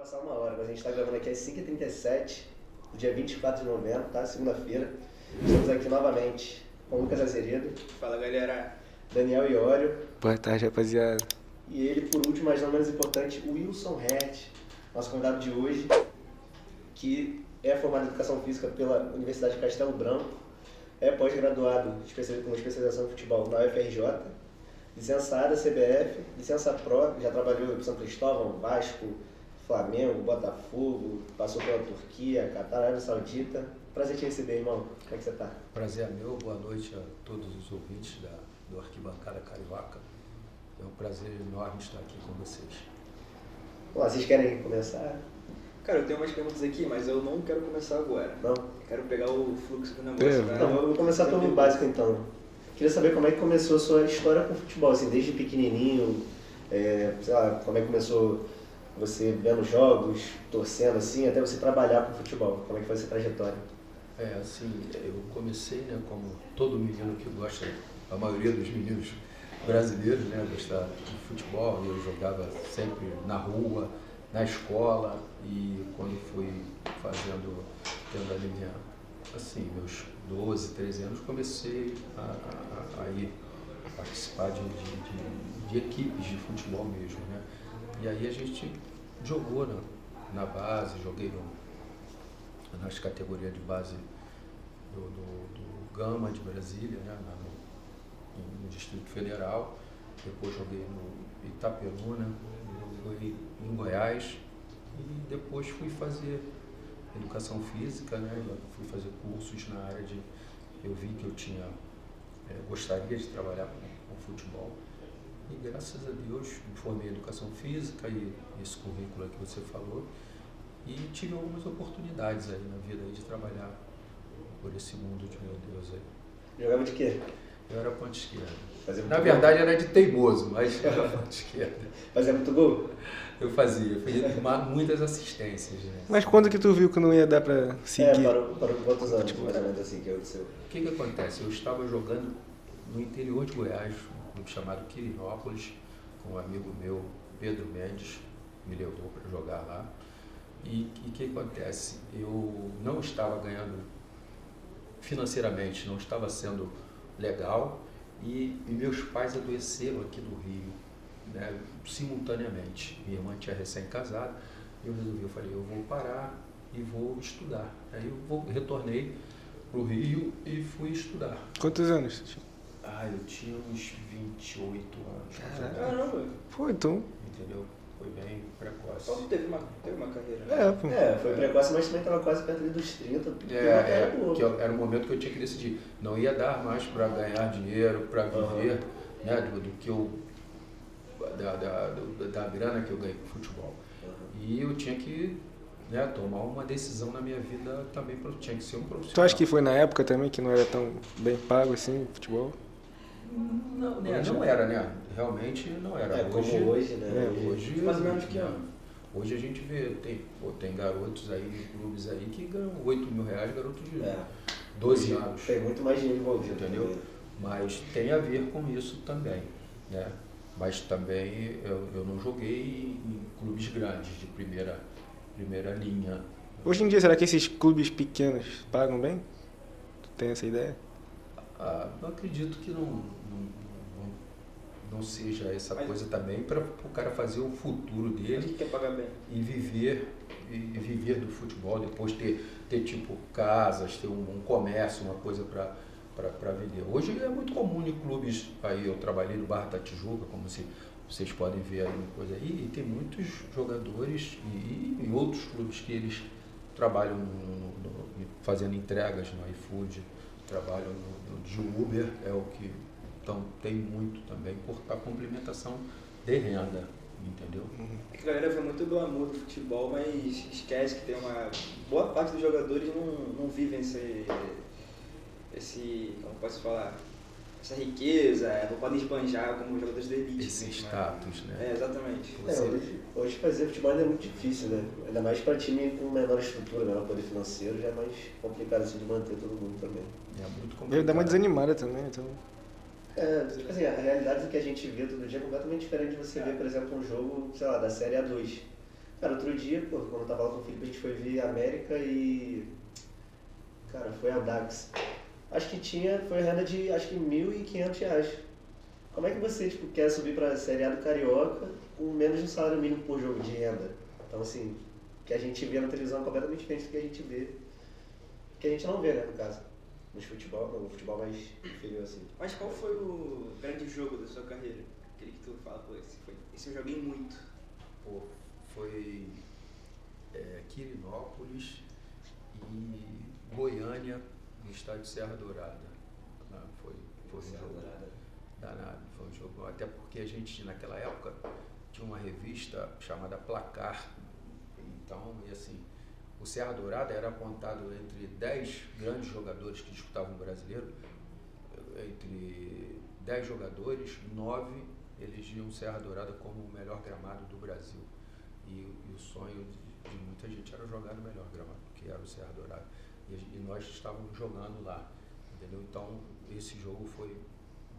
passar uma hora, mas a gente está gravando aqui às 5h37, do dia 24 de novembro, tá? Segunda-feira. Estamos aqui novamente com o Lucas Azeredo. Fala, galera. Daniel Iório. Boa tarde, rapaziada. E ele, por último, mas não menos importante, o Wilson Hert, nosso convidado de hoje, que é formado em Educação Física pela Universidade de Castelo Branco, é pós-graduado com especialização em futebol na UFRJ, licenciada CBF, licença Pro, já trabalhou em São Cristóvão, Vasco, Flamengo, Botafogo, passou pela Turquia, Catar, Arábia Saudita. Prazer te receber, irmão. Como é que você tá? Prazer é meu, boa noite a todos os ouvintes do Arquibancada Carioca. É um prazer enorme estar aqui com vocês. Bom, vocês querem começar? Cara, eu tenho umas perguntas aqui, mas eu não quero começar agora. Não? Quero pegar o fluxo do negócio. Não, eu vou começar pelo básico então. Queria saber como é que começou a sua história com o futebol, assim, desde pequenininho, sei lá, como é que começou você vendo jogos, torcendo assim, até você trabalhar com futebol. Como é que foi essa trajetória? Assim, eu comecei, né, como todo menino que gosta, a maioria dos meninos brasileiros, né, gostar de futebol. Eu jogava sempre na rua, na escola, e quando fui tendo ali meus 12, 13 anos, comecei a ir participar de equipes de futebol mesmo, né? E aí a gente jogou na base, joguei nas categorias de base do Gama de Brasília, né? No Distrito Federal. Depois joguei no Itaperuna, joguei em Goiás, e depois fui fazer educação física, né? Eu fui fazer cursos na área de... Eu vi que eu gostaria de trabalhar com futebol, e graças a Deus me formei em educação física e esse currículo que você falou, e tive algumas oportunidades aí na vida aí de trabalhar por esse mundo de meu Deus aí. Jogava de quê? Eu era ponta esquerda. Na verdade era de teimoso, mas era ponta esquerda. Fazia muito gol? Eu fazia muitas assistências. Né? Mas quando que tu viu que não ia dar pra seguir? Parou quantos anos, mais ou menos assim, que aconteceu? O que acontece? Eu estava jogando no interior de Goiás, um clube chamado Quirinópolis, com um amigo meu, Pedro Mendes, me levou para jogar lá. E o que acontece? Eu não estava ganhando financeiramente, não estava sendo legal, e meus pais adoeceram aqui no Rio, né, simultaneamente. Minha irmã tinha recém-casado, e eu falei, eu vou parar e vou estudar. Aí retornei para o Rio e fui estudar. Quantos anos? Eu tinha uns 28 anos. Caramba! Pô, então... Entendeu? Foi bem precoce. Só teve uma carreira, né? Foi precoce, mas também estava quase perto ali dos 30. Era o momento que eu tinha que decidir. Não ia dar mais para ganhar dinheiro, para viver, né, do que da grana que eu ganhei com futebol. E eu tinha que, né, tomar uma decisão na minha vida também, tinha que ser um profissional. Tu acha que foi na época também que não era tão bem pago assim, futebol? Não, né, não era, né? Realmente não era. Como hoje, né? Hoje, mais ou menos que ano? Hoje a gente vê, tem garotos aí, clubes aí que ganham R$8.000, garotos de 12 anos. Tem muito mais dinheiro envolvido, entendeu? Mas tem a ver com isso também, né? Mas também eu não joguei em clubes grandes, de primeira linha. Hoje em dia, será que esses clubes pequenos pagam bem? Tu tem essa ideia? Eu acredito que não seja essa coisa também para o cara fazer o futuro dele. Que quer pagar bem. E viver do futebol, depois ter tipo casas, ter um comércio, uma coisa para vender. Hoje é muito comum em clubes, aí eu trabalhei no Barra da Tijuca, como vocês podem ver aí uma coisa aí, e tem muitos jogadores e em outros clubes que eles trabalham fazendo entregas no iFood, trabalham de Uber, é o que então tem muito também por a complementação de renda, entendeu? É que a galera vê muito glamour do futebol, mas esquece que tem uma boa parte dos jogadores não vivem esse como posso falar, essa riqueza, não podem esbanjar como jogadores de elite. Esse status, né? Exatamente. Hoje fazer futebol ainda é muito difícil, né? Ainda mais para time com menor estrutura, menor poder financeiro, já é mais complicado assim de manter todo mundo também. É muito complicado. Deve dar uma desanimada também, então... Tipo assim, a realidade do que a gente vê todo dia é completamente diferente de você ver, por exemplo, um jogo, sei lá, da Série A2. Cara, outro dia, pô, quando eu tava lá com o Felipe, a gente foi ver América e... Cara, foi a Dax. Acho que foi a renda de, acho que R$ 1.500. Como é que você, tipo, quer subir pra Série A do Carioca com menos de um salário mínimo por jogo de renda? Então, assim, o que a gente vê na televisão é completamente diferente do que a gente vê, que a gente não vê, né, no caso. No futebol mais inferior, assim. Mas qual foi o grande jogo da sua carreira? Aquele que tu fala, pô, esse eu joguei muito. Pô, foi Quirinópolis e Goiânia, no estádio Serra Dourada. Foi um jogo danado, foi um jogo, até porque a gente naquela época tinha uma revista chamada Placar, então, e assim, o Serra Dourada era apontado entre 10 grandes jogadores que disputavam o brasileiro, entre 10 jogadores, 9 elegiam Serra Dourada como o melhor gramado do Brasil. E o sonho de muita gente era jogar no melhor gramado, que era o Serra Dourada. E nós estávamos jogando lá, entendeu? Então, esse jogo foi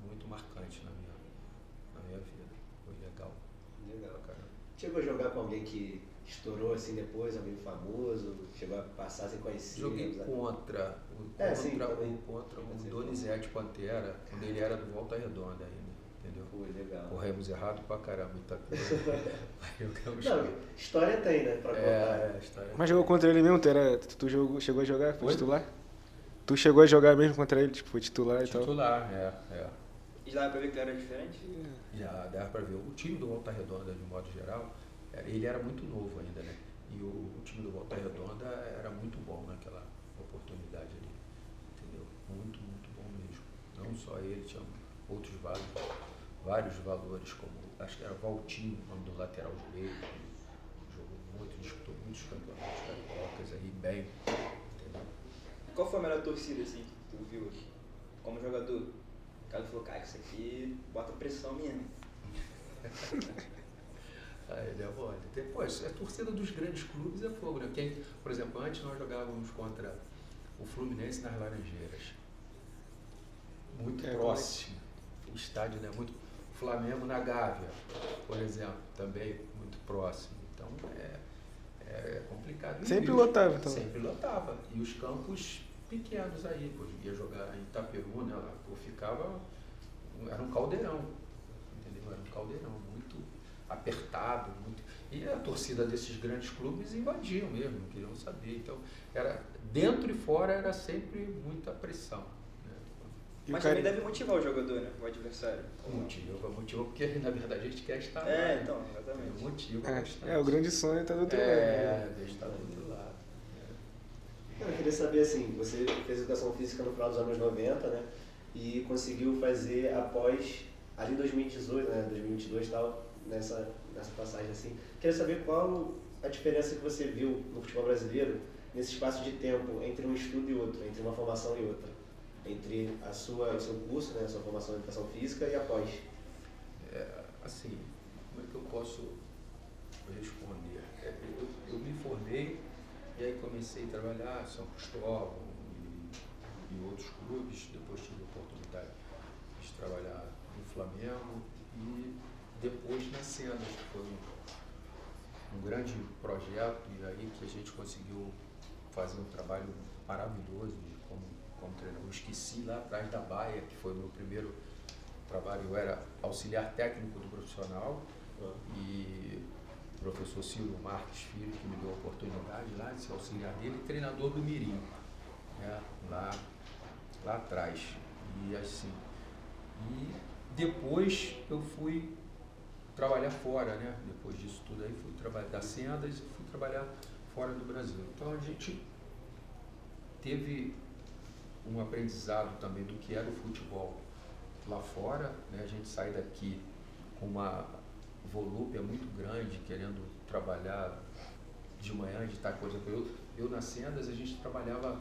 muito marcante na minha vida. Foi legal. Legal. Caramba. Chegou a jogar com alguém que estourou assim depois, alguém famoso? Chegou a passar sem conhecer? Joguei contra o Donizete Pantera, quando ele era do Volta Redonda ainda, entendeu? Foi legal. Corremos errado pra caramba, Itapema. Não, história tem, né? Pra contar. História. Mas jogou contra ele mesmo? Chegou a jogar? Foi titular? Tu chegou a jogar mesmo contra ele, tipo, titular e tal? Titular, E dava pra ver que ele era diferente? Já dava pra ver. O time do Volta Redonda, de modo geral, ele era muito novo ainda, né? E o time do Volta Redonda era muito bom naquela oportunidade ali, entendeu? Muito, muito bom mesmo. Não só ele, tinha outros vários valores, como, acho que era Valtinho, o nome do lateral direito, jogou muito, disputou muitos campeonatos cariocas aí, bem, entendeu? Qual foi a melhor torcida, assim, que tu viu aqui, como jogador? O cara falou, cara, isso aqui bota pressão mesmo. Ele é mole. Depois, a torcida dos grandes clubes é fogo, né? Porque, por exemplo, antes nós jogávamos contra o Fluminense nas Laranjeiras. Muito próximo. O estádio, né? Muito. O Flamengo na Gávea, por exemplo, também muito próximo. Então é complicado. Sempre lotava, então. Sempre lotava. E os campos pequenos aí, pô, ia jogar em Itaperuna, lá, pô, ficava. Era um caldeirão. Entendeu? Era um caldeirão, muito apertado, muito. E a torcida desses grandes clubes invadiam mesmo, não queriam saber. Então, era, dentro e fora era sempre muita pressão. Né? Mas também deve motivar o jogador, né? O adversário. Motiva porque na verdade a gente quer estar lá. Então, exatamente. Motiva. O grande sonho tá do outro lado. Está do outro lado. Eu queria saber assim, você fez educação física no final dos anos 90, né? E conseguiu fazer após, ali em 2018, né? 2022 e tal, nessa passagem assim. Queria saber qual a diferença que você viu no futebol brasileiro nesse espaço de tempo entre um estudo e outro, entre uma formação e outra, entre o seu curso, né? A sua formação em educação física e após. Assim, como é que eu posso responder? Eu me formei e aí comecei a trabalhar em São Cristóvão e outros clubes, depois tive a oportunidade de trabalhar no Flamengo e depois na Sendas, que foi um grande projeto e aí que a gente conseguiu fazer um trabalho maravilhoso como treinador. Eu esqueci lá atrás da Baia, que foi o meu primeiro trabalho, eu era auxiliar técnico do profissional e o professor Silvio Marques Filho, que me deu a oportunidade lá de ser auxiliar dele, e treinador do Mirim, né, lá atrás. E assim, e depois eu fui trabalhar fora, né? Depois disso tudo aí fui trabalhar das Sendas e fui trabalhar fora do Brasil. Então a gente teve um aprendizado também do que era o futebol lá fora, né? A gente sai daqui com uma volúpia muito grande, querendo trabalhar de manhã, de tarde, por exemplo, eu nas Sendas, a gente trabalhava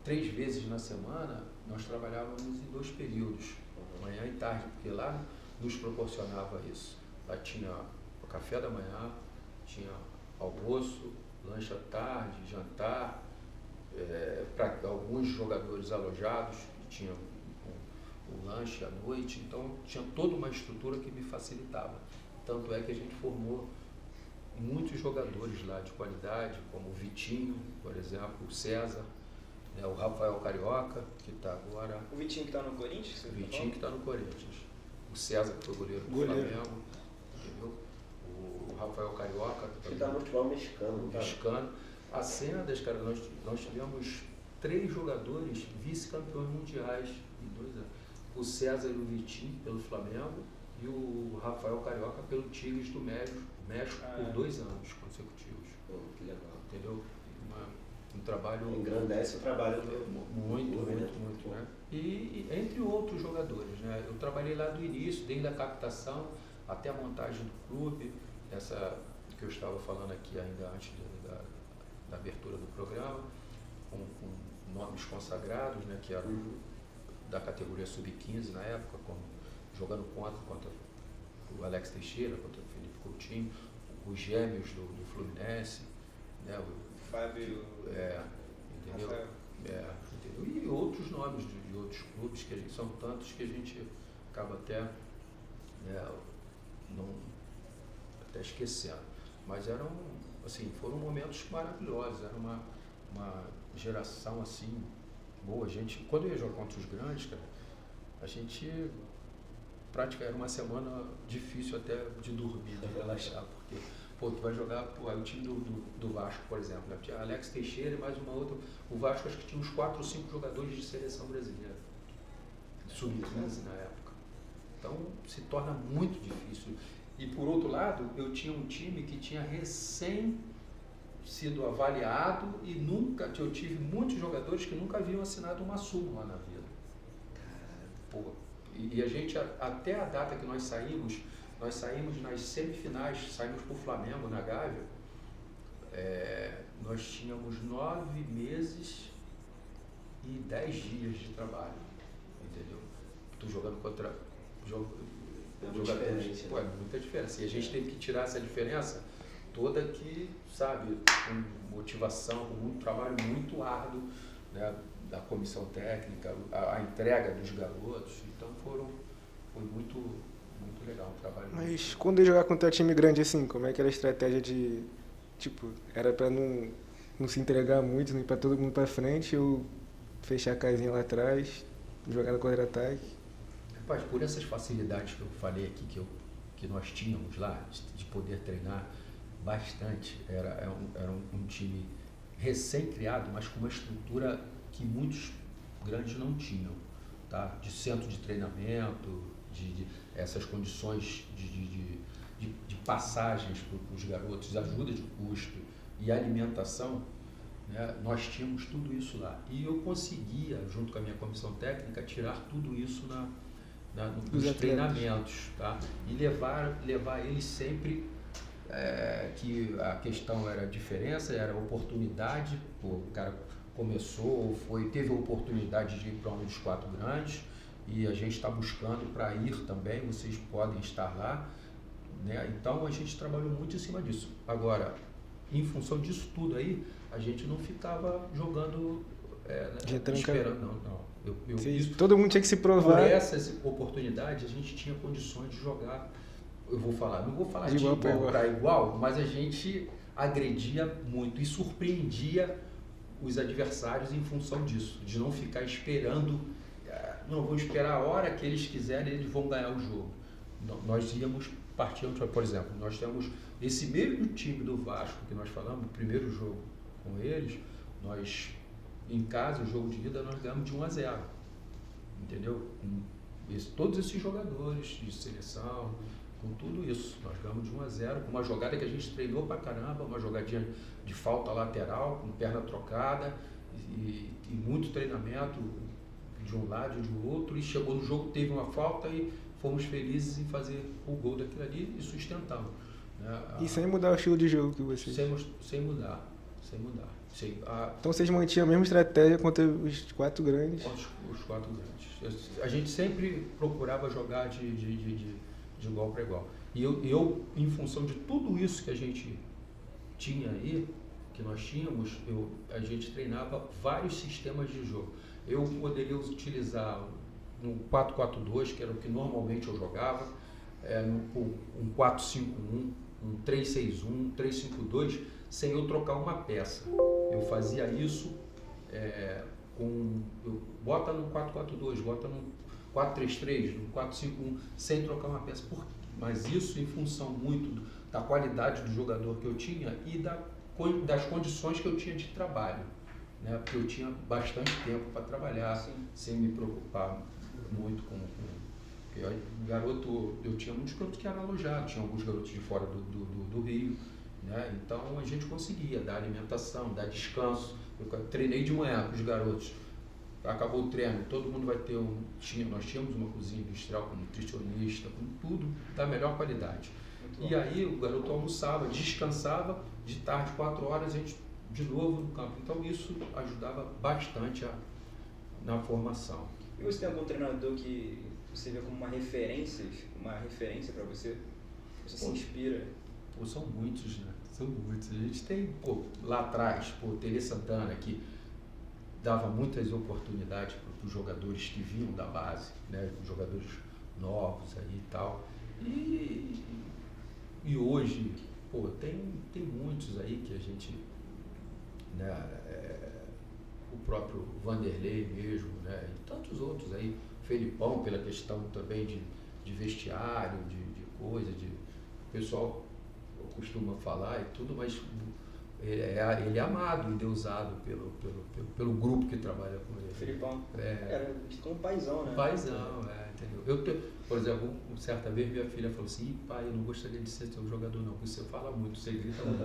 3 vezes na semana, nós trabalhávamos em 2 períodos, manhã e tarde, porque lá nos proporcionava isso. Lá tinha o café da manhã, tinha almoço, lanche à tarde, jantar, para alguns jogadores alojados, tinha o lanche à noite, então tinha toda uma estrutura que me facilitava. Tanto é que a gente formou muitos jogadores lá de qualidade, como o Vitinho, por exemplo, o César, né, o Rafael Carioca, que está agora. O Vitinho que está no Corinthians? O Vitinho que está no Corinthians. O César, que foi goleiro do Flamengo, entendeu? O Rafael Carioca, que está no futebol mexicano. Mexicano. A Sendas, cara, nós tivemos 3 jogadores vice-campeões mundiais em 2 anos. O César e o Vitinho pelo Flamengo e o Rafael Carioca pelo Tigres do México por 2 anos consecutivos. Que legal. Entendeu? Um trabalho... Engrandece o trabalho Muito, né? E entre outros jogadores, né? Eu trabalhei lá do início, desde a captação até a montagem do clube, essa que eu estava falando aqui ainda antes da abertura do programa, com nomes consagrados, né? Que eram da categoria sub-15 na época, jogando contra o Alex Teixeira, contra o Felipe Coutinho, os gêmeos do Fluminense, né? Fábio. Entendeu? Entendeu? E outros nomes de outros clubes, que são tantos que a gente acaba até, até esquecendo. Mas foram momentos maravilhosos, era uma geração assim, boa. Quando eu ia jogar contra os grandes, cara, a gente praticamente era uma semana difícil até de dormir, de relaxar, porque tu vai jogar o time do Vasco, por exemplo, né? Tinha Alex Teixeira e mais uma outra. O Vasco acho que tinha uns 4 ou 5 jogadores de seleção brasileira, sub-15 na época. Então se torna muito difícil. E por outro lado, eu tinha um time que tinha recém sido avaliado e eu tive muitos jogadores que nunca haviam assinado uma súmula na vida. E a gente, até a data que nós saímos nas semifinais, saímos para o Flamengo na Gávea, nós tínhamos 9 meses e 10 dias de trabalho, entendeu? Tu jogando contra jogadores, muita diferença. E a gente teve que tirar essa diferença toda que, sabe, com motivação, com um trabalho muito árduo, né, da comissão técnica, a entrega dos garotos. Então foi muito legal o trabalho. Mas quando eu jogar contra um time grande assim, como é que era a estratégia de, tipo, era pra não se entregar muito, não ir pra todo mundo pra frente, ou fechar a casinha lá atrás, jogar no contra-ataque? Rapaz, por essas facilidades que eu falei aqui, que nós tínhamos lá, de poder treinar bastante, era um time recém-criado, mas com uma estrutura que muitos grandes não tinham, tá? De centro de treinamento, de essas condições de passagens para os garotos, ajuda de custo e alimentação, né? Nós tínhamos tudo isso lá. E eu conseguia, junto com a minha comissão técnica, tirar tudo isso nos treinamentos, tá? E levar eles sempre, que a questão era a diferença, era a oportunidade. O cara teve a oportunidade de ir para um dos 4 grandes, e a gente está buscando para ir também, vocês podem estar lá, né? Então a gente trabalhou muito em cima disso. Agora, em função disso tudo aí, a gente não ficava jogando, esperando, não. Todo mundo tinha que se provar. Por essas oportunidades, a gente tinha condições de jogar, não vou falar de igual para igual, mas a gente agredia muito e surpreendia os adversários em função disso, de não ficar esperando, não, vou esperar a hora que eles quiserem, eles vão ganhar o jogo. Nós partíamos, por exemplo, nós temos esse mesmo time do Vasco que nós falamos, o primeiro jogo com eles, nós, em casa, o jogo de ida, nós ganhamos de 1-0, entendeu? Todos esses jogadores de seleção, com tudo isso, nós ganhamos de 1-0, com uma jogada que a gente treinou pra caramba, uma jogadinha de falta lateral, com perna trocada, e muito treinamento de um lado e de outro, e chegou no jogo, teve uma falta e fomos felizes em fazer o gol daquilo ali e sustentamos, né? E sem mudar o estilo de jogo que vocês... Sem mudar. Então vocês mantinham a mesma estratégia contra os 4 grandes? Os 4 grandes. A gente sempre procurava jogar de igual para igual. E eu, em função de tudo isso que a gente tinha aí, que nós tínhamos, a gente treinava vários sistemas de jogo. Eu poderia utilizar um 4-4-2, que era o que normalmente eu jogava, um 4-5-1, um 3-6-1, 3-5-2, sem eu trocar uma peça. Eu fazia isso bota no 4-4-2, bota no 4-3-3, no 4-5-1, sem trocar uma peça. Mas isso em função muito da qualidade do jogador que eu tinha e das condições que eu tinha de trabalho, né? Porque eu tinha bastante tempo para trabalhar, sim, sem me preocupar muito com garoto. Eu tinha muitos garotos que eram alojados, tinha alguns garotos de fora do Rio, né? Então a gente conseguia dar alimentação, dar descanso. Eu treinei de manhã com os garotos, acabou o treino, todo mundo vai ter nós tínhamos uma cozinha industrial com nutricionista, com tudo da melhor qualidade. E aí o garoto almoçava, descansava, de tarde, 4 horas, a gente de novo no campo. Então isso ajudava bastante na formação. E você tem algum treinador que você vê como uma referência para você? Você se inspira? São muitos, né? São muitos. A gente tem, lá atrás, Tele Santana, que dava muitas oportunidades para os jogadores que vinham da base, né? Jogadores novos aí e tal. E hoje, tem muitos aí que a gente, né? O próprio Vanderlei mesmo, né? E tantos outros aí, Felipão, pela questão também de vestiário, de coisa, o pessoal costuma falar e tudo, mas ele é amado e endeusado pelo grupo que trabalha com ele. Felipão era como um paizão, né? Paizão, entendeu? Por exemplo, certa vez minha filha falou assim: pai, eu não gostaria de ser seu jogador não, porque você fala muito, você grita muito.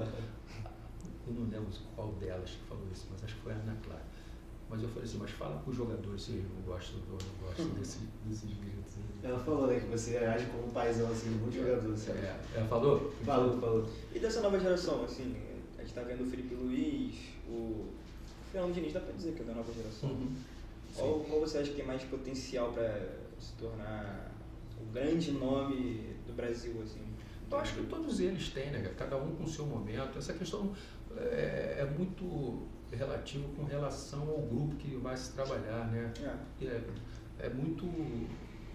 Eu não lembro qual delas que falou isso, mas acho que foi a Ana Clara. Mas eu falei assim: mas fala para os jogadores se eles não gostam desses gritos. Ela falou, né, que você age como um paizão assim, de muito jogador, sabe? Ela falou? Falou. E dessa nova geração, assim, a gente tá vendo o Felipe Luiz, o Fernando Diniz, dá pra dizer que é da nova geração. Uhum. Qual você acha que tem mais potencial para se tornar o grande nome do Brasil, assim? Eu acho que todos eles têm, né? Cada um com o seu momento. Essa questão é muito relativo com relação ao grupo que vai se trabalhar, né?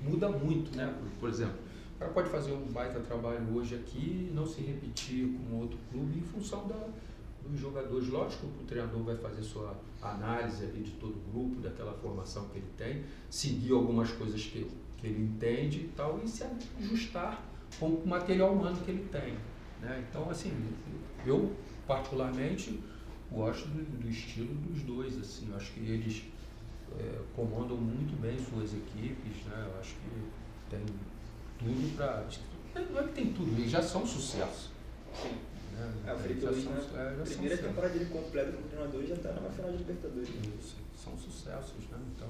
Muda muito, né? Por exemplo, o cara pode fazer um baita trabalho hoje aqui e não se repetir com outro clube em função dos jogadores. Lógico que o treinador vai fazer sua análise ali de todo o grupo, daquela formação que ele tem, seguir algumas coisas que ele entende e tal, e se ajustar com o material humano que ele tem, né? Então, assim, eu particularmente gosto do estilo dos dois, assim. Eu acho que eles comandam muito bem suas equipes, né? Eu acho que tem tudo para... Não é que tem tudo, eles já são sucesso. Sim. Né? O Felipe Luiz, na primeira temporada dele completa como treinador, já está na final de Libertadores. Isso, são sucessos, né? Então,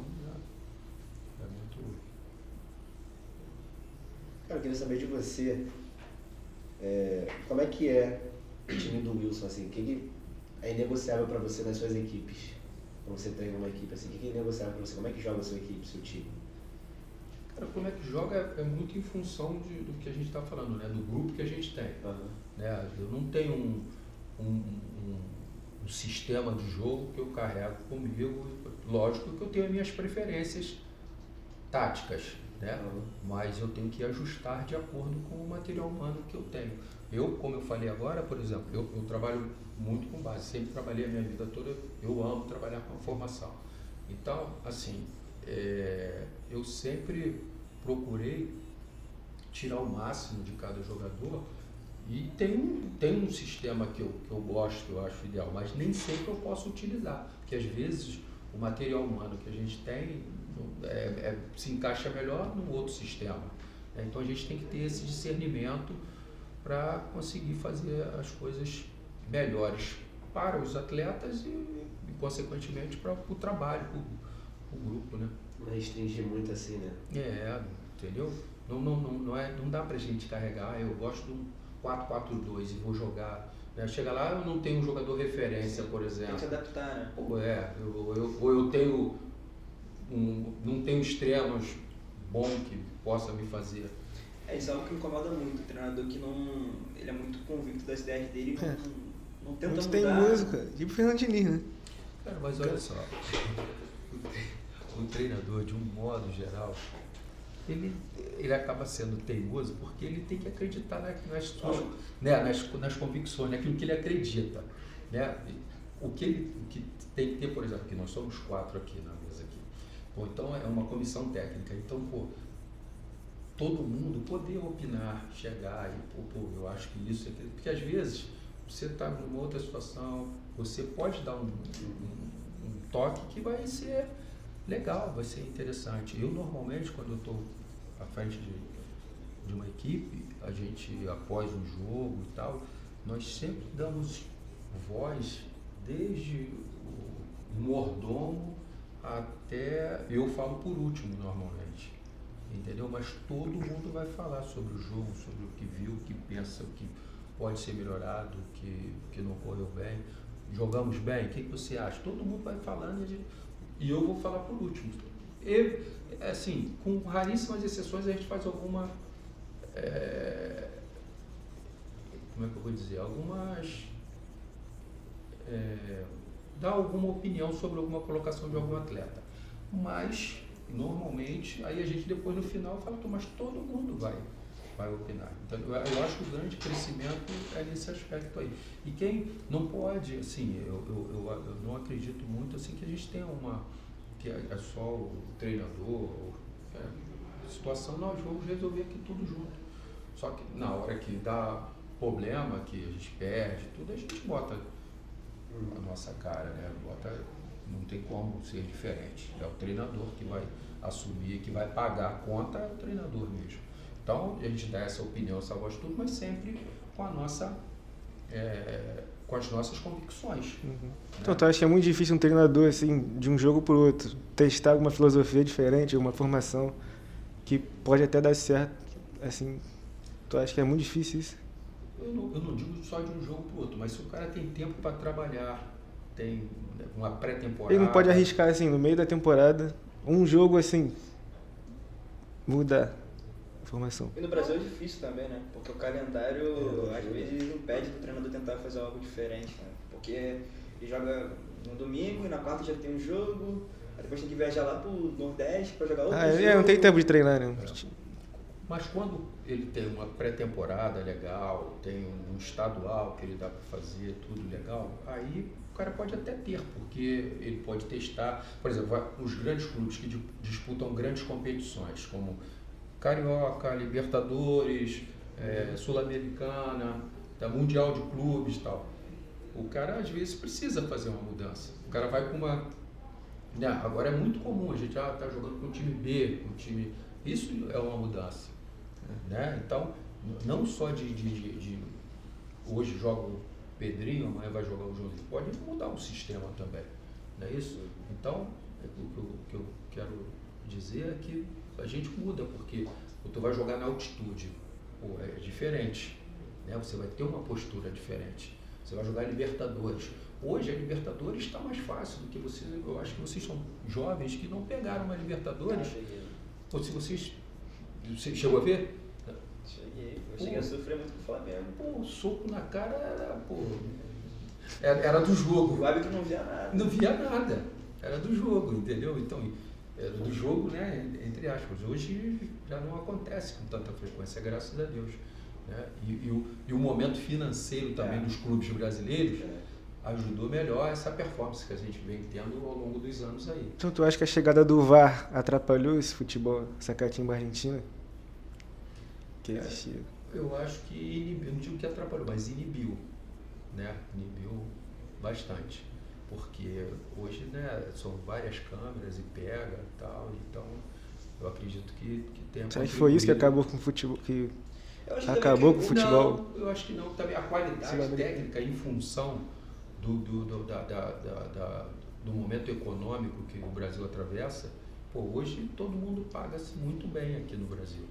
é muito... Cara, eu queria saber de você, como é que é o time do Wilson, assim, o que é inegociável para você nas suas equipes? Quando você treina uma equipe, assim, o que é inegociável para você? Como é que joga a sua equipe, seu time? Cara, como é que joga é muito em função do que a gente está falando, né? Do grupo que a gente tem. Uhum. Né? Eu não tenho um sistema de jogo que eu carrego comigo. Lógico que eu tenho as minhas preferências táticas, né? Uhum. Mas eu tenho que ajustar de acordo com o material humano que eu tenho. Como eu falei agora, por exemplo, eu trabalho muito com base, sempre trabalhei a minha vida toda, eu amo trabalhar com a formação. Então, assim, eu sempre procurei tirar o máximo de cada jogador e tem um sistema que eu gosto, que eu acho ideal, mas nem sempre eu posso utilizar, porque às vezes o material humano que a gente tem se encaixa melhor num outro sistema. Então a gente tem que ter esse discernimento para conseguir fazer as coisas melhores para os atletas e consequentemente, para o trabalho, para o grupo, né? Não restringir muito assim, né? Entendeu? Não dá pra gente carregar, eu gosto de um 4-4-2 e vou jogar. Né? Chega lá, eu não tenho um jogador referência, por exemplo. Tem que se adaptar, né? Ou eu tenho não tenho extremos bom que possa me fazer. Isso é algo que me incomoda muito, o treinador que ele é muito convicto das ideias dele e não tenta mudar. Tem música, tipo Fernando Diniz, né? Cara, mas olha só, o treinador, de um modo geral, ele acaba sendo teimoso porque ele tem que acreditar nas suas, né, nas convicções, naquilo que ele acredita, né? O que tem que ter, por exemplo, que nós somos 4 aqui na mesa aqui. Pô, então é uma comissão técnica, então, todo mundo poder opinar, chegar e, eu acho que isso é aquilo, porque às vezes você está numa outra situação, você pode dar um toque que vai ser legal, vai ser interessante. Eu normalmente, quando eu estou à frente de uma equipe, a gente, após um jogo e tal, nós sempre damos voz, desde o mordomo até, eu falo por último normalmente, entendeu? Mas todo mundo vai falar sobre o jogo, sobre o que viu, o que pensa, o que pode ser melhorado, o que não correu bem. Jogamos bem, o que você acha? Todo mundo vai falando e eu vou falar por último. E, assim, com raríssimas exceções, a gente faz alguma... como é que eu vou dizer? Dá alguma opinião sobre alguma colocação de algum atleta. Mas, normalmente, aí a gente depois no final fala, mas todo mundo vai opinar. Então, eu acho que o grande crescimento é nesse aspecto aí. E quem não pode, assim, eu não acredito muito assim que a gente tenha que é só o treinador, situação, nós vamos resolver aqui tudo junto. Só que na hora que dá problema, que a gente perde, tudo, a gente bota a nossa cara, né? Não tem como ser diferente. É o treinador que vai assumir, que vai pagar a conta, é o treinador mesmo. Então, a gente dá essa opinião, essa voz, tudo, mas sempre com a nossa, com as nossas convicções. Uhum. Né? Então, tu acha que é muito difícil um treinador, assim, de um jogo para o outro, testar alguma filosofia diferente, alguma formação que pode até dar certo, assim, tu acha que é muito difícil isso? Eu não digo só de um jogo para o outro, mas se o cara tem tempo para trabalhar, tem uma pré-temporada... Ele não pode arriscar, assim, no meio da temporada, um jogo, assim, mudar a formação. E no Brasil é difícil também, né? Porque o calendário, às vezes, impede do treinador tentar fazer algo diferente, né? Porque ele joga no domingo e na quarta já tem um jogo, aí depois tem que viajar lá pro Nordeste para jogar outro jogo. Não tem tempo de treinar, né? Mas quando ele tem uma pré-temporada legal, tem um estadual que ele dá para fazer tudo legal, aí o cara pode até ter, porque ele pode testar, por exemplo, os grandes clubes que disputam grandes competições, como Carioca, Libertadores, Sul-Americana, Mundial de Clubes e tal. O cara às vezes precisa fazer uma mudança. O cara vai com uma... Agora é muito comum, a gente tá jogando com o time B, com o time... Isso é uma mudança. Né? Então, não só de hoje joga o Pedrinho, amanhã vai jogar o João, pode mudar o sistema também, não é isso? Então, o que eu quero dizer é que a gente muda, porque tu vai jogar na altitude, é diferente, né? Você vai ter uma postura diferente, você vai jogar Libertadores. Hoje a Libertadores está mais fácil do que vocês, eu acho que vocês são jovens que não pegaram uma Libertadores. Ou se você chegou a ver? Cheguei a sofrer muito com o Flamengo. O soco na cara era do jogo. O árbitro não via nada. Não via nada. Era do jogo, entendeu? Então, era do jogo, né? Entre aspas. Hoje já não acontece com tanta frequência, graças a Deus. Né? E o momento financeiro também dos clubes brasileiros ajudou melhor essa performance que a gente vem tendo ao longo dos anos aí. Então tu acha que a chegada do VAR atrapalhou esse futebol, essa catimba argentina? Que existia? Eu acho que inibiu, não digo que atrapalhou, mas inibiu, né? Inibiu bastante, porque hoje, né, são várias câmeras e pega e tal, então eu acredito que tem. Será que foi isso que acabou com o futebol? Que acabou com o futebol? Não, eu acho que não. Também a qualidade técnica em função do momento econômico que o Brasil atravessa. Hoje todo mundo paga-se muito bem aqui no Brasil.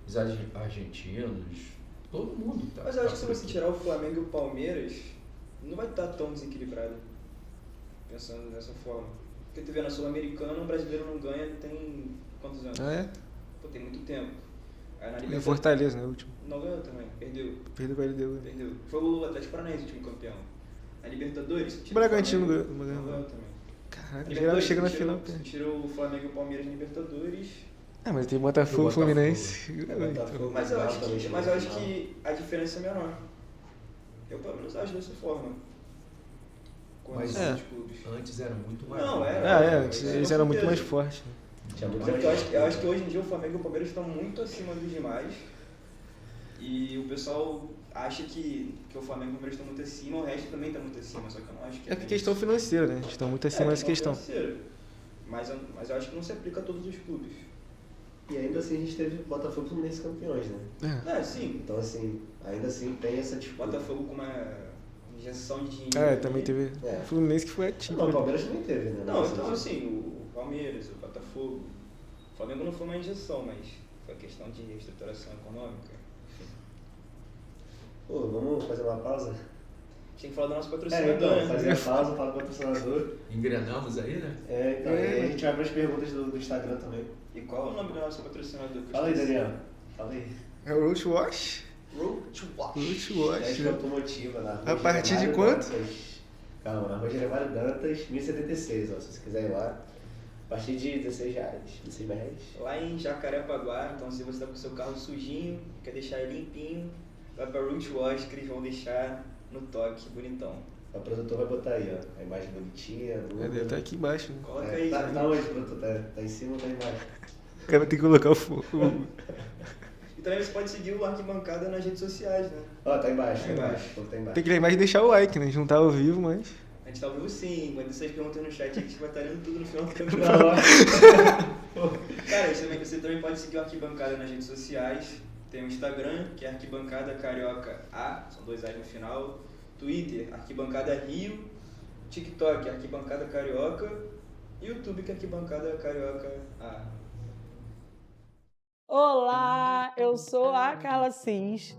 Os argentinos, todo mundo tá. Mas eu acho que se você tirar o Flamengo e o Palmeiras, não vai estar tão desequilibrado, pensando dessa forma. Porque tu vê na Sul-Americana, um brasileiro não ganha tem quantos anos? Tem muito tempo. Aí na Fortaleza, né, o último. Não ganhou também, perdeu. Perdeu para LDU. Perdeu. Foi o Atlético Paranaense o último campeão. A Libertadores... O Bragantino não ganhou também. Caraca, geral chega na final. Tirou o Flamengo e o Palmeiras na Libertadores, Mas tem Botafogo, Fluminense. Botafogo, Mas eu acho também que, chegou mas eu no acho final. que a diferença é menor. Eu pelo menos acho dessa forma. Com Mas os clubes. antes era muito mais. Não, era. Antes eles eram muito mais fortes. Né? Tinha muito Mas é mais porque eu acho que hoje em dia o Flamengo e o Palmeiras estão muito acima dos demais. E o pessoal acha que o Flamengo e o Palmeiras estão muito acima, o resto também está muito acima, só que eu não acho que É porque questão financeira, né? Estão muito acima dessa questão. financeira. Mas eu acho que não se aplica a todos os clubes. E ainda assim a gente teve Botafogo e Fluminense campeões, né? Sim. Então assim, ainda assim tem essa disputa. Botafogo com uma injeção de dinheiro. Também teve É. Fluminense que foi ativo. Não, o Palmeiras também teve, né? Não, então assim, o Palmeiras, o Botafogo. O Flamengo não foi uma injeção, mas foi questão de reestruturação econômica. Pô, vamos fazer uma pausa? Tinha que falar do nosso patrocinador, Então, né? fazer a pausa, falar do patrocinador. Engrenamos aí, né? Então, aí a gente vai para as perguntas do Instagram também. E qual é o nome do nosso patrocinador? Fala aí, Daniel. Fala aí. É o Road Wash? Road Wash. Road Wash. Teste automotiva na Rua A partir de Germário quanto? Dantas. Calma, na Rua Germário Dantas, 1076, ó, se você quiser ir lá. A partir de R$16, R$16. Lá em Jacarepaguá, então se você está com o seu carro sujinho, quer deixar ele limpinho, vai para Root Wash que eles vão deixar no toque, bonitão. O produtor vai botar aí, ó, a imagem bonitinha. Deve estar aqui embaixo. Né? Coloca aí. Tá né? onde, produtor? Tá em cima ou tá embaixo? O cara tem que colocar o fogo. E também você pode seguir o Arquibancada nas redes sociais, né? Ó, tá embaixo, Tá tá embaixo. embaixo. Tá embaixo. Tem que lembrar de deixar o like, né? A gente não tá ao vivo, mas. A gente tá ao vivo sim, manda essas perguntas no chat, a gente vai estar lendo tudo no final do Não, programa. ó. Cara, você também pode seguir o Arquibancada nas redes sociais. Tem o Instagram, que é Arquibancada Carioca A, são 2 A's no final. Twitter, Arquibancada Rio. TikTok, Arquibancada Carioca. E YouTube, que é Arquibancada Carioca A. Olá, eu sou a Carla Cis.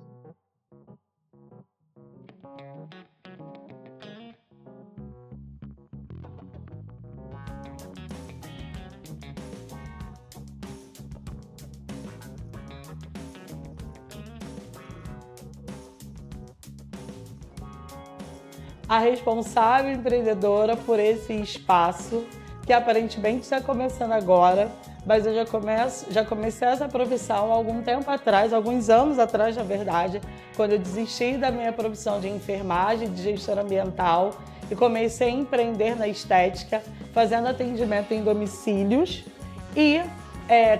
A responsável empreendedora por esse espaço, que aparentemente está começando agora, mas eu já comecei essa profissão há algum tempo atrás, alguns anos atrás, na verdade, quando eu desisti da minha profissão de enfermagem, de gestora ambiental, e comecei a empreender na estética, fazendo atendimento em domicílios, e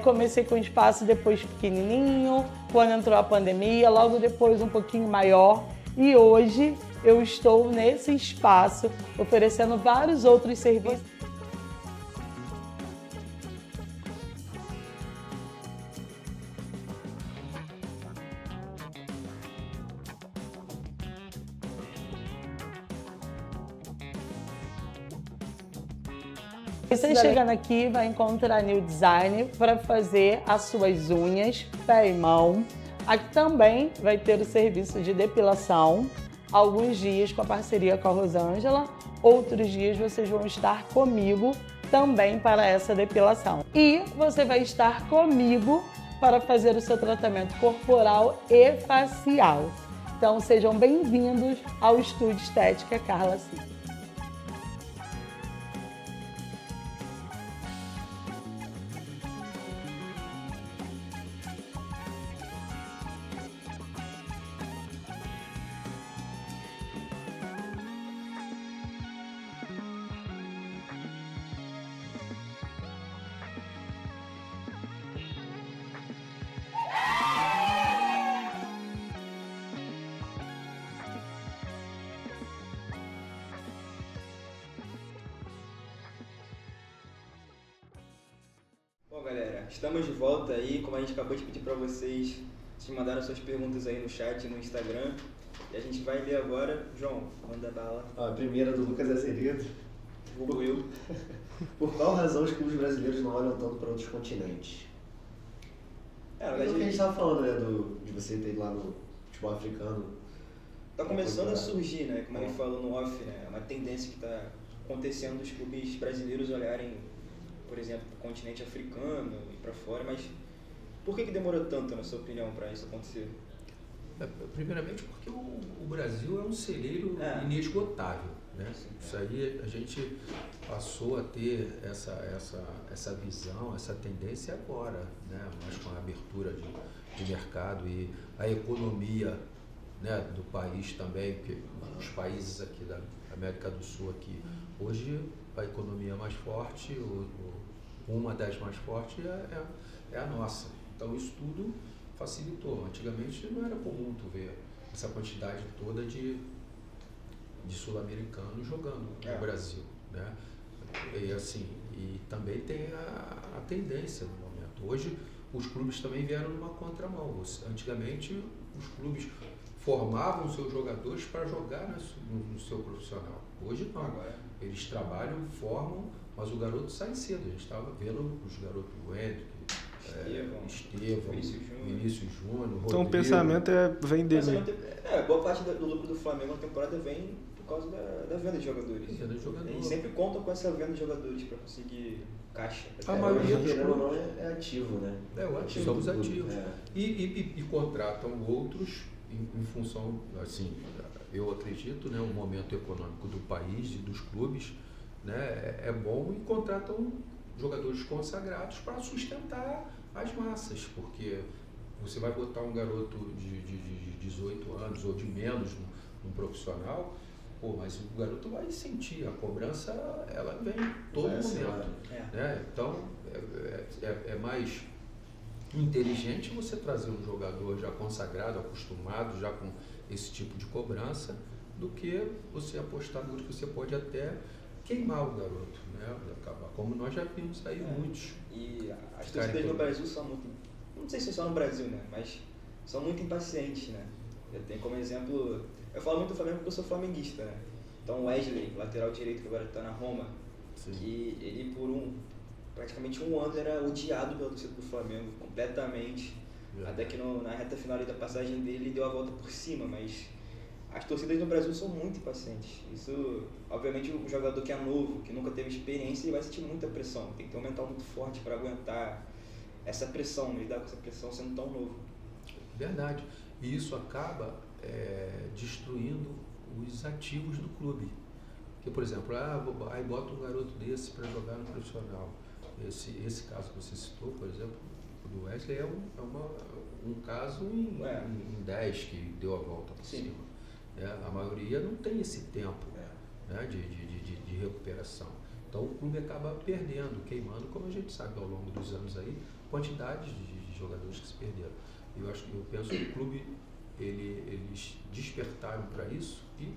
comecei com um espaço depois pequenininho, quando entrou a pandemia, logo depois um pouquinho maior, e hoje eu estou nesse espaço oferecendo vários outros serviços. Você chegando aqui vai encontrar New Design para fazer as suas unhas, pé e mão. Aqui também vai ter o serviço de depilação, alguns dias com a parceria com a Rosângela, outros dias vocês vão estar comigo também para essa depilação. E você vai estar comigo para fazer o seu tratamento corporal e facial. Então sejam bem-vindos ao Estúdio Estética Carla Cis. Bom, galera, estamos de volta aí, como a gente acabou de pedir para vocês mandaram suas perguntas aí no chat, no Instagram, e a gente vai ler agora. João, manda bala. Ó, a primeira do Lucas Azevedo. Hugo Will. Por qual razão os clubes brasileiros não olham tanto para outros continentes? Na É o que a verdade, gente estava falando, né, de você ter ido lá no futebol africano. tá começando a surgir, né, como ele falou no off, né, é uma tendência que está acontecendo dos clubes brasileiros olharem, por exemplo, para o continente africano e para fora, mas por que demorou tanto, na sua opinião, para isso acontecer? Primeiramente porque o Brasil é um celeiro inesgotável, né? Isso aí a gente passou a ter essa visão, essa tendência agora, né? Mas com a abertura de mercado e a economia, né, do país também, porque os países aqui da América do Sul aqui, hoje a economia mais forte, uma das mais fortes é a nossa. Então isso tudo facilitou. Antigamente não era comum tu ver essa quantidade toda de sul-americanos jogando no Brasil, né? E assim, e também tem a tendência no momento. Hoje os clubes também vieram numa contramão. Antigamente os clubes formavam seus jogadores para jogar no seu profissional. Hoje não. Eles trabalham, formam, mas o garoto sai cedo. A gente estava vendo os garotos do Hendrick, Estevão, Vinícius Júnior, Rodrigo. Então o pensamento é vender. Boa parte do lucro do Flamengo na temporada vem por causa da venda de jogadores. Eles sempre contam com essa venda de jogadores para conseguir caixa. A maioria não é ativo, né? O ativo. Somos ativos. E contratam outros em função, assim, eu acredito, né, o momento econômico do país e dos clubes, né, é bom, e contratam jogadores consagrados para sustentar as massas, porque você vai botar um garoto de 18 anos ou de menos num profissional, mas o garoto vai sentir, a cobrança ela vem todo momento, né? Então é mais inteligente você trazer um jogador já consagrado, acostumado já com esse tipo de cobrança, do que você apostar no que você pode até queimar o garoto, né? Acabar, como nós já vimos aí muitos. E as torcidas no Brasil são muito, não sei se é só no Brasil, né? Mas são muito impacientes, né? Eu tenho como exemplo, eu falo muito do Flamengo porque eu sou flamenguista, né? Então o Wesley, lateral direito que agora está na Roma, que ele por praticamente um ano era odiado pela torcida do Flamengo, completamente. Até que na reta final da passagem dele, ele deu a volta por cima, mas as torcidas no Brasil são muito impacientes. Isso, obviamente, o jogador que é novo, que nunca teve experiência, ele vai sentir muita pressão. Tem que ter um mental muito forte para aguentar essa pressão, lidar com essa pressão sendo tão novo. Verdade. E isso acaba destruindo os ativos do clube. Porque, por exemplo, aí bota um garoto desse para jogar no profissional. Esse caso que você citou, por exemplo, do Wesley, é um caso em 10 que deu a volta por cima. A maioria não tem esse tempo, né, de recuperação. Então o clube acaba perdendo, queimando, como a gente sabe ao longo dos anos aí, quantidades de jogadores que se perderam. Eu penso que o clube, eles despertaram para isso e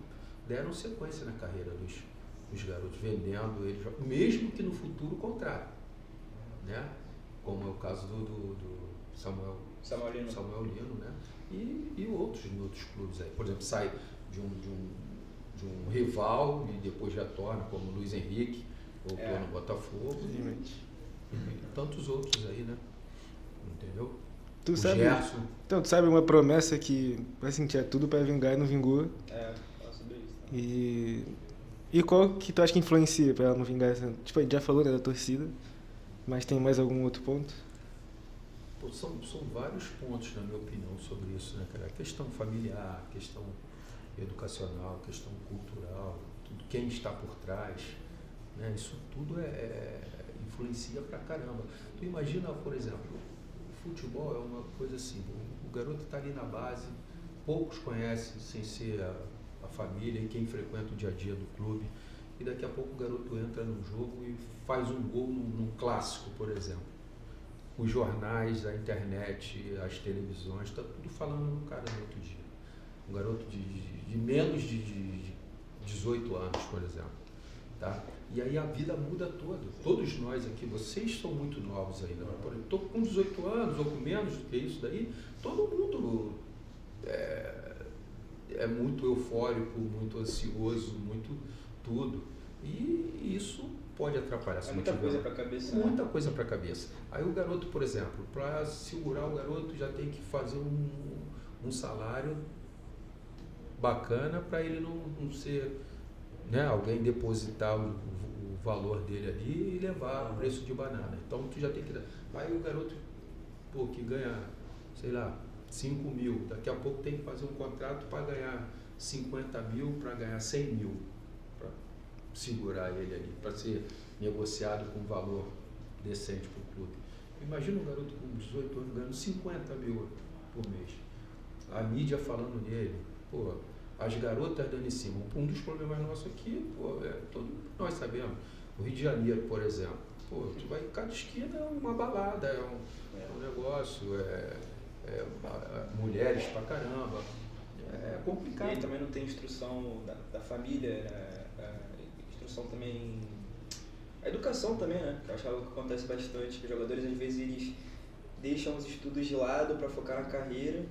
deram sequência na carreira dos garotos, vendendo eles, mesmo que no futuro contratem, né? Como é o caso do Samuel Lino, né? E outros clubes aí. Por exemplo, sai de um rival e depois retorna, como o Luiz Henrique, voltou no Botafogo. E tantos outros aí, né? Entendeu? Tu sabe uma promessa que assim, tinha tudo para vingar e não vingou? Fala sobre isso. E qual que tu acha que influencia para ela não vingar? Tipo, a gente já falou, né, da torcida, mas tem mais algum outro ponto? São vários pontos, na minha opinião, sobre isso, né, cara? A questão familiar, a questão educacional, a questão cultural, tudo, quem está por trás, né? Isso tudo influencia pra caramba. Tu imagina, por exemplo, o futebol é uma coisa assim, o garoto está ali na base, poucos conhecem sem ser a família e quem frequenta o dia a dia do clube, e daqui a pouco o garoto entra num jogo e faz um gol num clássico, por exemplo. Os jornais, a internet, as televisões, está tudo falando no cara no outro dia. Um garoto de menos de 18 anos, por exemplo. Tá? E aí a vida muda toda. Todos nós aqui, vocês são muito novos ainda. Estou com 18 anos ou com menos do que isso daí, todo mundo é muito eufórico, muito ansioso, muito tudo. E isso pode atrapalhar. Muita coisa para a cabeça. Muita coisa para a cabeça. Aí o garoto, por exemplo, para segurar o garoto já tem que fazer um salário bacana para ele não ser, né, alguém depositar o valor dele ali e levar o preço de banana. Então tu já tem que dar. Aí o garoto, que ganha, sei lá, 5 mil, daqui a pouco tem que fazer um contrato para ganhar 50 mil, para ganhar 100 mil, para segurar ele ali, para ser negociado com um valor decente para o clube. Imagina um garoto com 18 anos ganhando 50 mil por mês. A mídia falando nele, pô, as garotas dando em cima. Um dos problemas nossos aqui, pô, nós sabemos, o Rio de Janeiro, por exemplo, pô, tu vai em cada esquina é uma balada, é um negócio, mulheres pra caramba, é complicado. E aí também não tem instrução da família, instrução também, a educação também, né? Que eu acho algo que acontece bastante, que os jogadores às vezes eles deixam os estudos de lado para focar na carreira,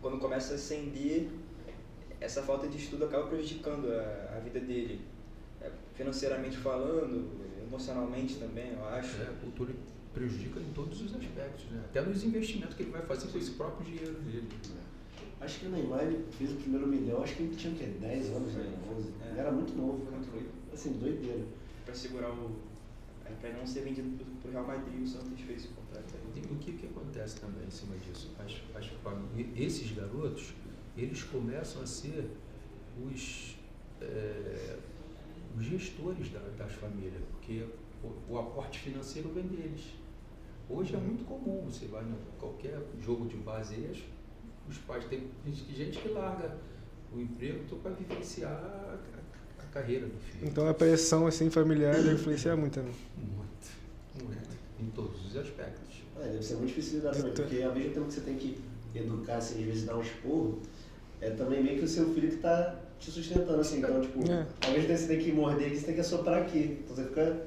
quando começa a ascender, essa falta de estudo acaba prejudicando a vida dele, financeiramente falando, emocionalmente também, eu acho. A cultura prejudica em todos os aspectos, né? Até nos investimentos que ele vai fazer com esse próprio dinheiro dele. Acho que o Neymar ele fez o primeiro milhão, acho que ele tinha o quê? 10 anos, né? 11. Ele era muito novo, Muito novo. assim, doideira. Para segurar para não ser vendido pro Real Madrid, o Santos fez esse contrato aí. O que acontece também em cima disso? Esses garotos, eles começam a ser os gestores das famílias, porque o aporte financeiro vem deles. Hoje é muito comum, você vai em qualquer jogo de base, os pais têm gente que larga o emprego para vivenciar a carreira do filho. Então a pressão assim, familiar deve influenciar muito também. Muito. Em todos os aspectos. Deve ser muito difícil lidar também, porque ao mesmo tempo que você tem que educar, assim, às vezes dar um esporro, é também meio que o seu filho que está te sustentando, assim, então, tipo, ao mesmo tempo que você tem que morder aqui, você tem que assoprar aqui, então você fica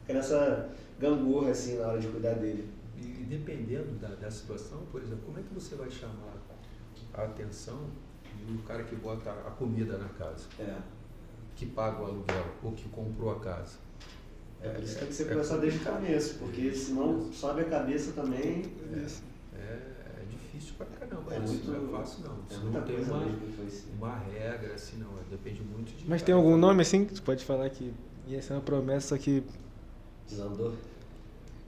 nessa gangorra, assim, na hora de cuidar dele. E dependendo da situação, por exemplo, como é que você vai chamar a atenção do cara que bota a comida na casa, que paga o aluguel ou que comprou a casa? Por isso tem que ser começar desde o começo, porque senão sobe a cabeça também. É difícil pra caramba, muito, não é fácil não. Você não tem uma regra assim, não, depende muito de... Mas tem algum nome assim que tu pode falar que ia ser uma promessa que... Desandou?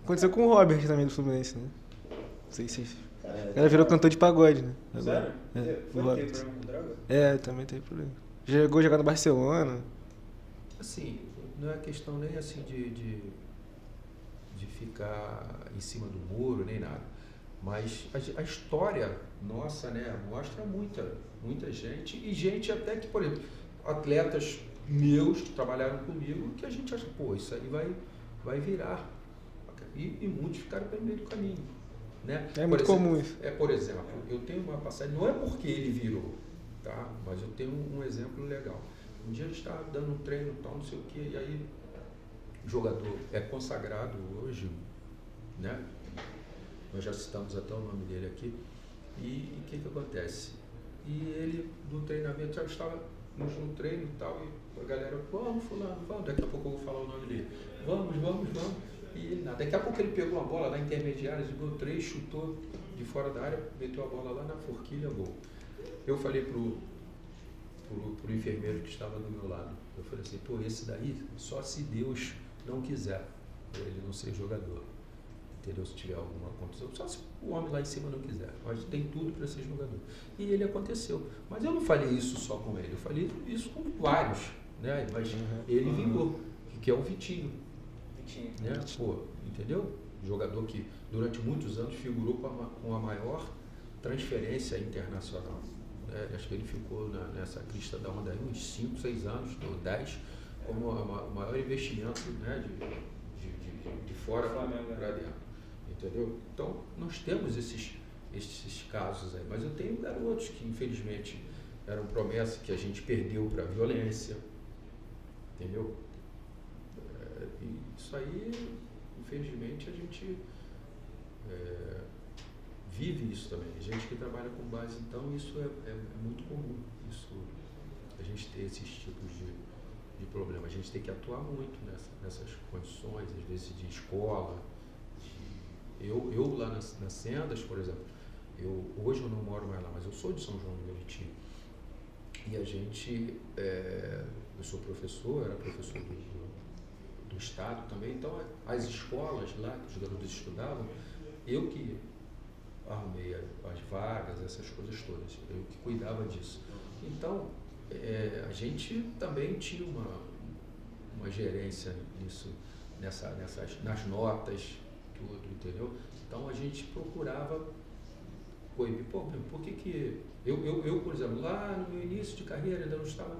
Aconteceu com o Robert também do Fluminense, né? Não sei se... Ela virou cantor de pagode, né? Sério? O Robert. Teve problema com droga? Também teve problema. Chegou a jogar no Barcelona. Assim, não é questão nem assim de ficar em cima do muro, nem nada. Mas a história nossa, né, mostra muita gente, e gente até que, por exemplo, atletas meus que trabalharam comigo, que a gente acha, pô, isso aí vai virar. E muitos ficaram pelo meio do caminho. Né? É muito comum isso. Por exemplo, eu tenho uma passagem, não é porque ele virou, tá? Mas eu tenho um exemplo legal. Um dia a gente estava dando um treino, tal, não sei o quê, e aí o jogador é consagrado hoje, né? Nós já citamos até o nome dele aqui. E o que acontece? E ele, no treinamento, já estava no treino e tal, e a galera, vamos, fulano, vamos, daqui a pouco eu vou falar o nome dele. Vamos. E ele nada. Daqui a pouco ele pegou uma bola na intermediária, jogou 3, chutou de fora da área, meteu a bola lá na forquilha, gol. Eu falei pro enfermeiro que estava do meu lado, eu falei assim, pô, esse daí, só se Deus não quiser, para ele não ser jogador. Entendeu? Se tiver alguma condição, só se o homem lá em cima não quiser, mas tem tudo para ser jogador. E ele aconteceu. Mas eu não falei isso só com ele, eu falei isso com vários, né? Mas ele vingou, que é o Vitinho. Né? Pô, entendeu? Jogador que durante muitos anos figurou com a maior transferência internacional. Né? Acho que ele ficou nessa crista da onda aí uns 5, 6 anos, ou 10, como o maior investimento, né, de fora para dentro. Entendeu? Então, nós temos esses casos aí, mas eu tenho garotos que infelizmente eram promessas que a gente perdeu para a violência, entendeu? E isso aí, infelizmente, a gente vive isso também. Gente que trabalha com base, então isso é muito comum, isso, a gente ter esses tipos de problema. A gente tem que atuar muito nessas condições, às vezes de escola. Eu lá nas Sendas, por exemplo, hoje eu não moro mais lá, mas eu sou de São João do Meriti. E a gente, eu sou professor, era professor do Estado também, então as escolas lá que os garotos estudavam, eu que arrumei as vagas, essas coisas todas. Eu que cuidava disso. Então, a gente também tinha uma gerência nisso, nas notas, tudo, entendeu? Então a gente procurava coibir. Por que eu, por exemplo, lá no meu início de carreira, ainda não estava,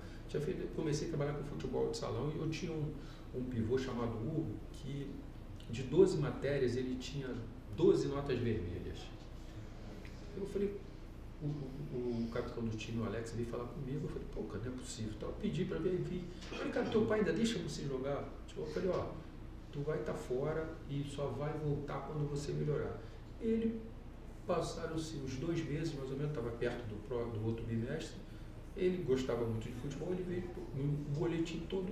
comecei a trabalhar com futebol de salão e eu tinha um pivô chamado Hugo, que de 12 matérias ele tinha 12 notas vermelhas. Eu falei, o capitão do time, o Alex, veio falar comigo, eu falei, pô, cara, não é possível. Então eu pedi para vir. Eu falei, cara, teu pai ainda deixa você jogar? Eu falei, ó, tu vai estar fora e só vai voltar quando você melhorar. Ele, passaram-se uns 2 meses, mais ou menos, estava perto do outro bimestre, ele gostava muito de futebol, ele veio um boletim todo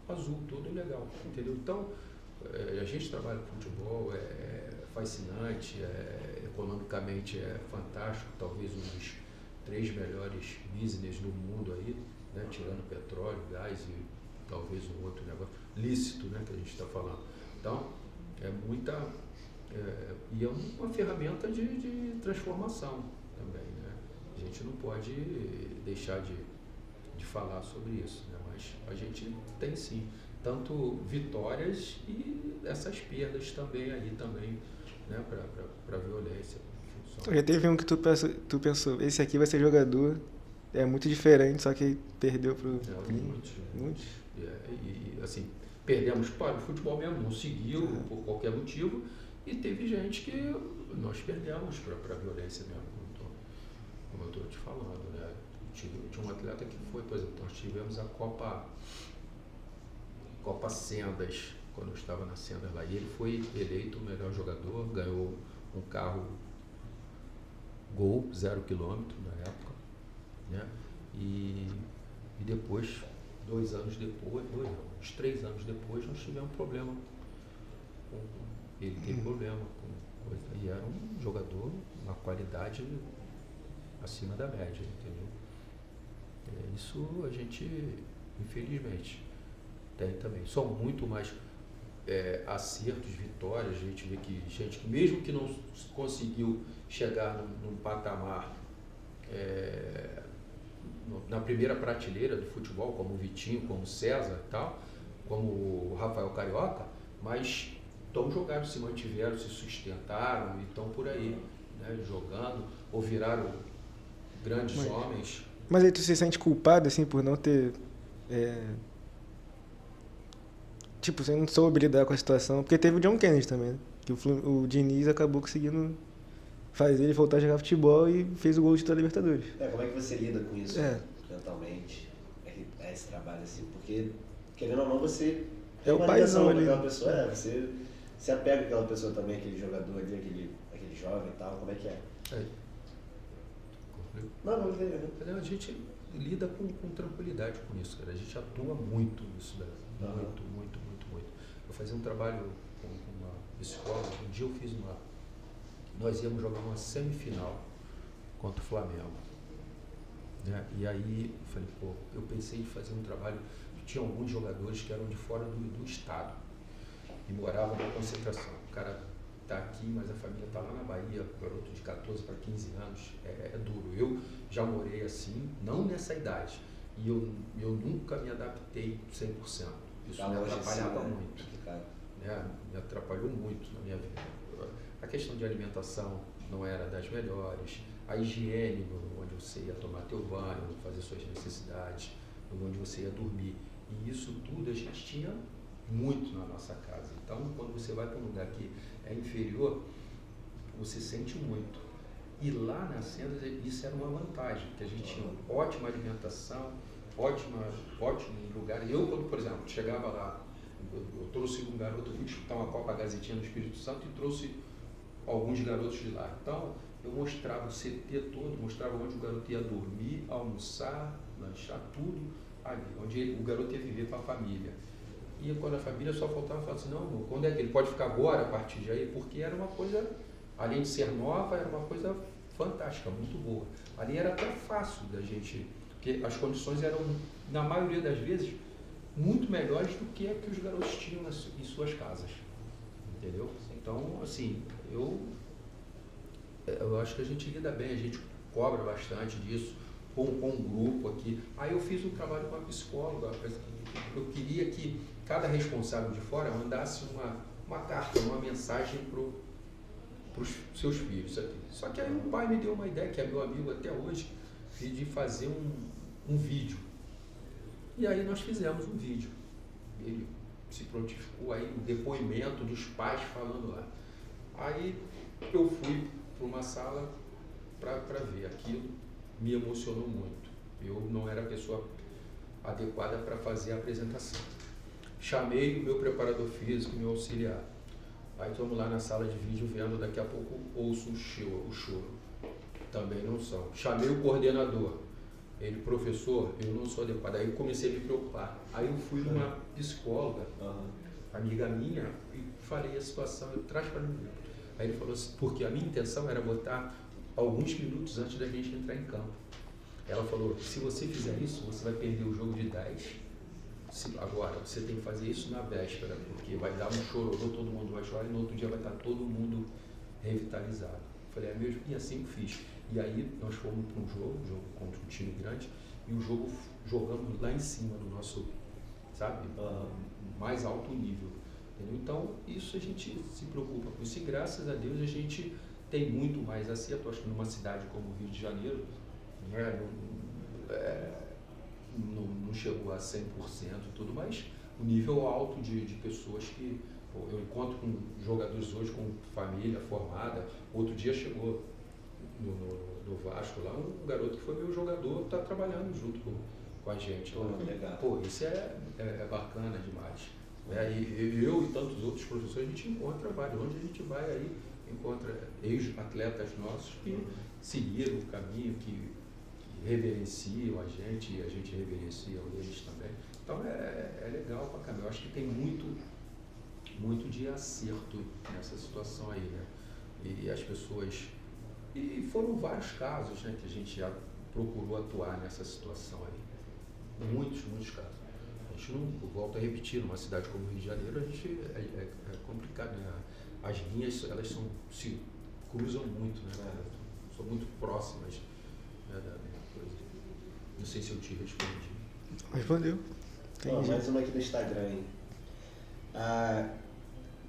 azul, todo legal, entendeu? Então, a gente trabalha com futebol, é fascinante, economicamente é fantástico, talvez um dos 3 melhores business do mundo aí, né, tirando petróleo, gás e talvez um outro negócio lícito, né, que a gente está falando. Então, e é uma ferramenta de transformação também, né? A gente não pode deixar de falar sobre isso, né? Mas a gente tem sim, tanto vitórias e essas perdas também aí também, né, para violência. Já teve um que tu pensou, esse aqui vai ser jogador, é muito diferente, só que perdeu pro crime. Muitos. E assim, perdemos para o futebol mesmo, não seguiu por qualquer motivo, e teve gente que nós perdemos para a violência mesmo, como eu estou te falando, né? Tinha um atleta que foi, por exemplo, nós tivemos a Copa Sendas, quando eu estava na Sendas lá, e ele foi eleito o melhor jogador, ganhou um carro Gol, 0 km na época, né? E depois, 2 anos depois, uns 3 anos depois, nós tivemos problema ele teve problema com coisa, e era um jogador, uma qualidade acima da média, entendeu? Isso a gente, infelizmente, tem também. São muito mais acertos, vitórias. A gente vê que gente que mesmo que não conseguiu chegar num patamar na primeira prateleira do futebol, como o Vitinho, como o César e tal, como o Rafael Carioca, mas estão jogando, se mantiveram, se sustentaram e estão por aí, né, jogando, ou viraram grandes homens. Mas aí tu se sente culpado, assim, por não ter... Tipo, você não soube lidar com a situação. Porque teve o John Kennedy também, né? Que o Diniz acabou conseguindo fazer ele voltar a jogar futebol e fez o gol de toda a Libertadores. Como é que você lida com isso mentalmente? Esse trabalho assim, porque, querendo ou não, você é o paizão ali. Pessoa, você se apega àquela pessoa também, aquele jogador ali, aquele jovem e tal, como é que é? Não veio, né? A gente lida com tranquilidade com isso, cara. A gente atua muito nisso, né? Muito. Eu fazia um trabalho com uma psicóloga, um dia eu fiz nós íamos jogar uma semifinal contra o Flamengo, né? E aí eu falei, eu pensei em fazer um trabalho, tinha alguns jogadores que eram de fora do estado e moravam na concentração. O cara está aqui, mas a família está lá na Bahia, garoto de 14 para 15 anos, é duro. Eu já morei assim, não nessa idade, e eu nunca me adaptei 100%. Isso me atrapalhava muito, né? Me atrapalhou muito na minha vida. A questão de alimentação não era das melhores, a higiene, onde você ia tomar teu banho, fazer suas necessidades, onde você ia dormir. E isso tudo a gente tinha muito na nossa casa. Então, quando você vai para um lugar que é inferior, você sente muito. E lá nas Sendas, isso era uma vantagem, que a gente tinha ótima alimentação, ótimo lugar. Eu, quando, por exemplo, chegava lá, eu trouxe um garoto, fui disputar uma Copa Gazetinha no Espírito Santo e trouxe alguns garotos de lá. Então, eu mostrava o CT todo, mostrava onde o garoto ia dormir, almoçar, lanchar, tudo ali, onde o garoto ia viver com a família. E quando a família só faltava falar assim, não, quando é que ele pode ficar agora, a partir de aí? Porque era uma coisa, além de ser nova, era uma coisa fantástica, muito boa. Ali era até fácil da gente, porque as condições eram, na maioria das vezes, muito melhores do que a que os garotos tinham em suas casas, entendeu? Então, assim, eu eu acho que a gente lida bem, a gente cobra bastante disso, com um grupo aqui. Aí eu fiz um trabalho com a psicóloga, eu queria que cada responsável de fora mandasse uma carta, uma mensagem para os seus filhos aqui. Só que aí o pai me deu uma ideia, que é meu amigo até hoje, de fazer um vídeo. E aí nós fizemos um vídeo. Ele se prontificou aí, um depoimento dos pais falando lá. Aí eu fui para uma sala para ver aquilo, me emocionou muito. Eu não era a pessoa adequada para fazer a apresentação. Chamei o meu preparador físico, meu auxiliar. Aí estamos lá na sala de vídeo vendo, daqui a pouco ouço o choro. Também não são. Chamei o coordenador. Ele, professor, eu não sou adequado. Aí eu comecei a me preocupar. Aí eu fui numa psicóloga, amiga minha, e falei a situação, eu traz para mim. Aí ele falou assim, porque a minha intenção era botar alguns minutos antes da gente entrar em campo. Ela falou, se você fizer isso, você vai perder o jogo de 10. Agora, você tem que fazer isso na véspera, porque vai dar um chororô, todo mundo vai chorar e no outro dia vai estar todo mundo revitalizado. Falei, é mesmo? E assim eu fiz. E aí nós fomos para um jogo contra um time grande, e o jogo jogamos lá em cima do nosso, sabe, mais alto nível. Entendeu? Então, isso a gente se preocupa com isso, e graças a Deus a gente tem muito mais acerto. Acho que numa cidade como o Rio de Janeiro, não chegou a 100% e tudo, mas o nível alto de pessoas que eu encontro com jogadores hoje com família formada. Outro dia chegou no Vasco lá um garoto que foi meu jogador, está trabalhando junto com a gente. Legal. Pô, isso é bacana demais. E eu e tantos outros professores, a gente encontra vários. Onde a gente vai aí, encontra ex-atletas nossos que seguiram o caminho, que reverenciam a gente e a gente reverencia eles também. Então é legal pra caramba. Eu acho que tem muito de acerto nessa situação aí, né? E as pessoas... E foram vários casos, né, que a gente já procurou atuar nessa situação aí. Muitos casos. A gente não, volto a repetir, numa cidade como o Rio de Janeiro, a gente é complicado, né? As linhas, elas se cruzam muito, né? São muito próximas, né, da coisa. Não sei se eu te respondi. Respondeu. Mais uma aqui do Instagram, hein? A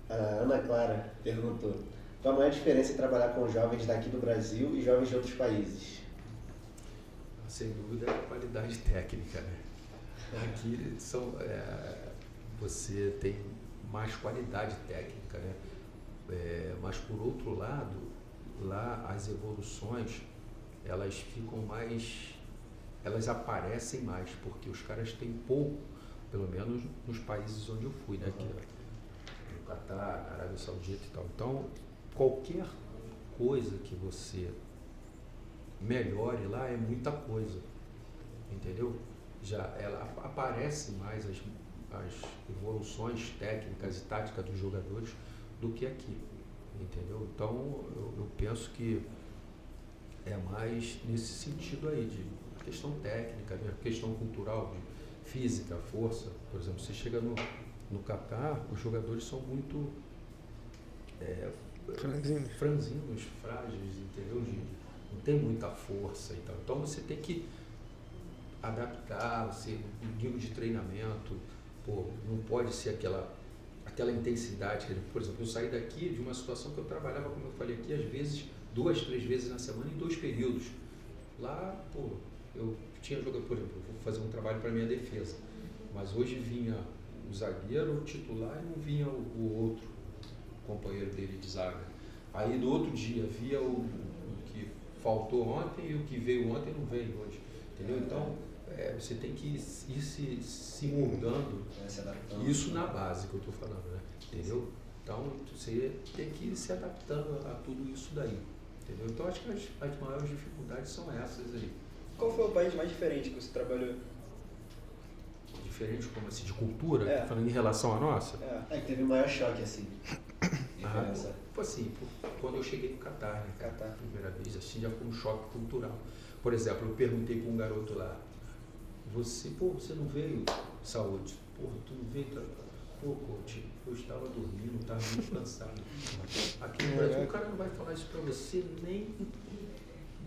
Ana Clara perguntou: qual a maior diferença em trabalhar com jovens daqui do Brasil e jovens de outros países? Sem dúvida, é a qualidade técnica, né? Aqui você tem mais qualidade técnica, né? Mas por outro lado, lá as evoluções, elas ficam mais, elas aparecem mais, porque os caras têm pouco, pelo menos nos países onde eu fui, né? Aqui, no Catar, na Arábia Saudita e tal. Então, qualquer coisa que você melhore lá é muita coisa, entendeu? Já ela aparece mais as evoluções técnicas e táticas dos jogadores do que aqui, entendeu? Então eu penso que é mais nesse sentido aí, de questão técnica, né? Questão cultural, de física, força. Por exemplo, você chega no Catar, os jogadores são muito franzinos, frágeis, entendeu? Não tem muita força e tal. Então você tem que adaptar, o nível de treinamento, não pode ser aquela intensidade. Por exemplo, eu saí daqui de uma situação que eu trabalhava, como eu falei aqui, às vezes 2, 3 vezes na semana em 2 períodos. Lá, eu tinha jogado, por exemplo, vou fazer um trabalho para minha defesa, mas hoje vinha o zagueiro, o titular, e não vinha o outro companheiro dele de zaga. Aí no outro dia via o que faltou ontem e o que veio ontem não veio hoje, entendeu? Então você tem que ir se moldando, isso na base que eu estou falando, né? Entendeu? Então você tem que ir se adaptando a tudo isso daí, entendeu? Então acho que as maiores dificuldades são essas aí. Qual foi o país mais diferente que você trabalhou? Diferente como assim, de cultura? Falando em relação à nossa? Que teve o maior choque, assim. Assim, quando eu cheguei no Catar, né? Catar. Primeira vez, assim, já foi um choque cultural. Por exemplo, eu perguntei para um garoto lá, você não veio, saúde, tu não veio, pô, coach, eu estava dormindo, estava muito cansado. Aqui no Brasil o cara não vai falar isso para você, nem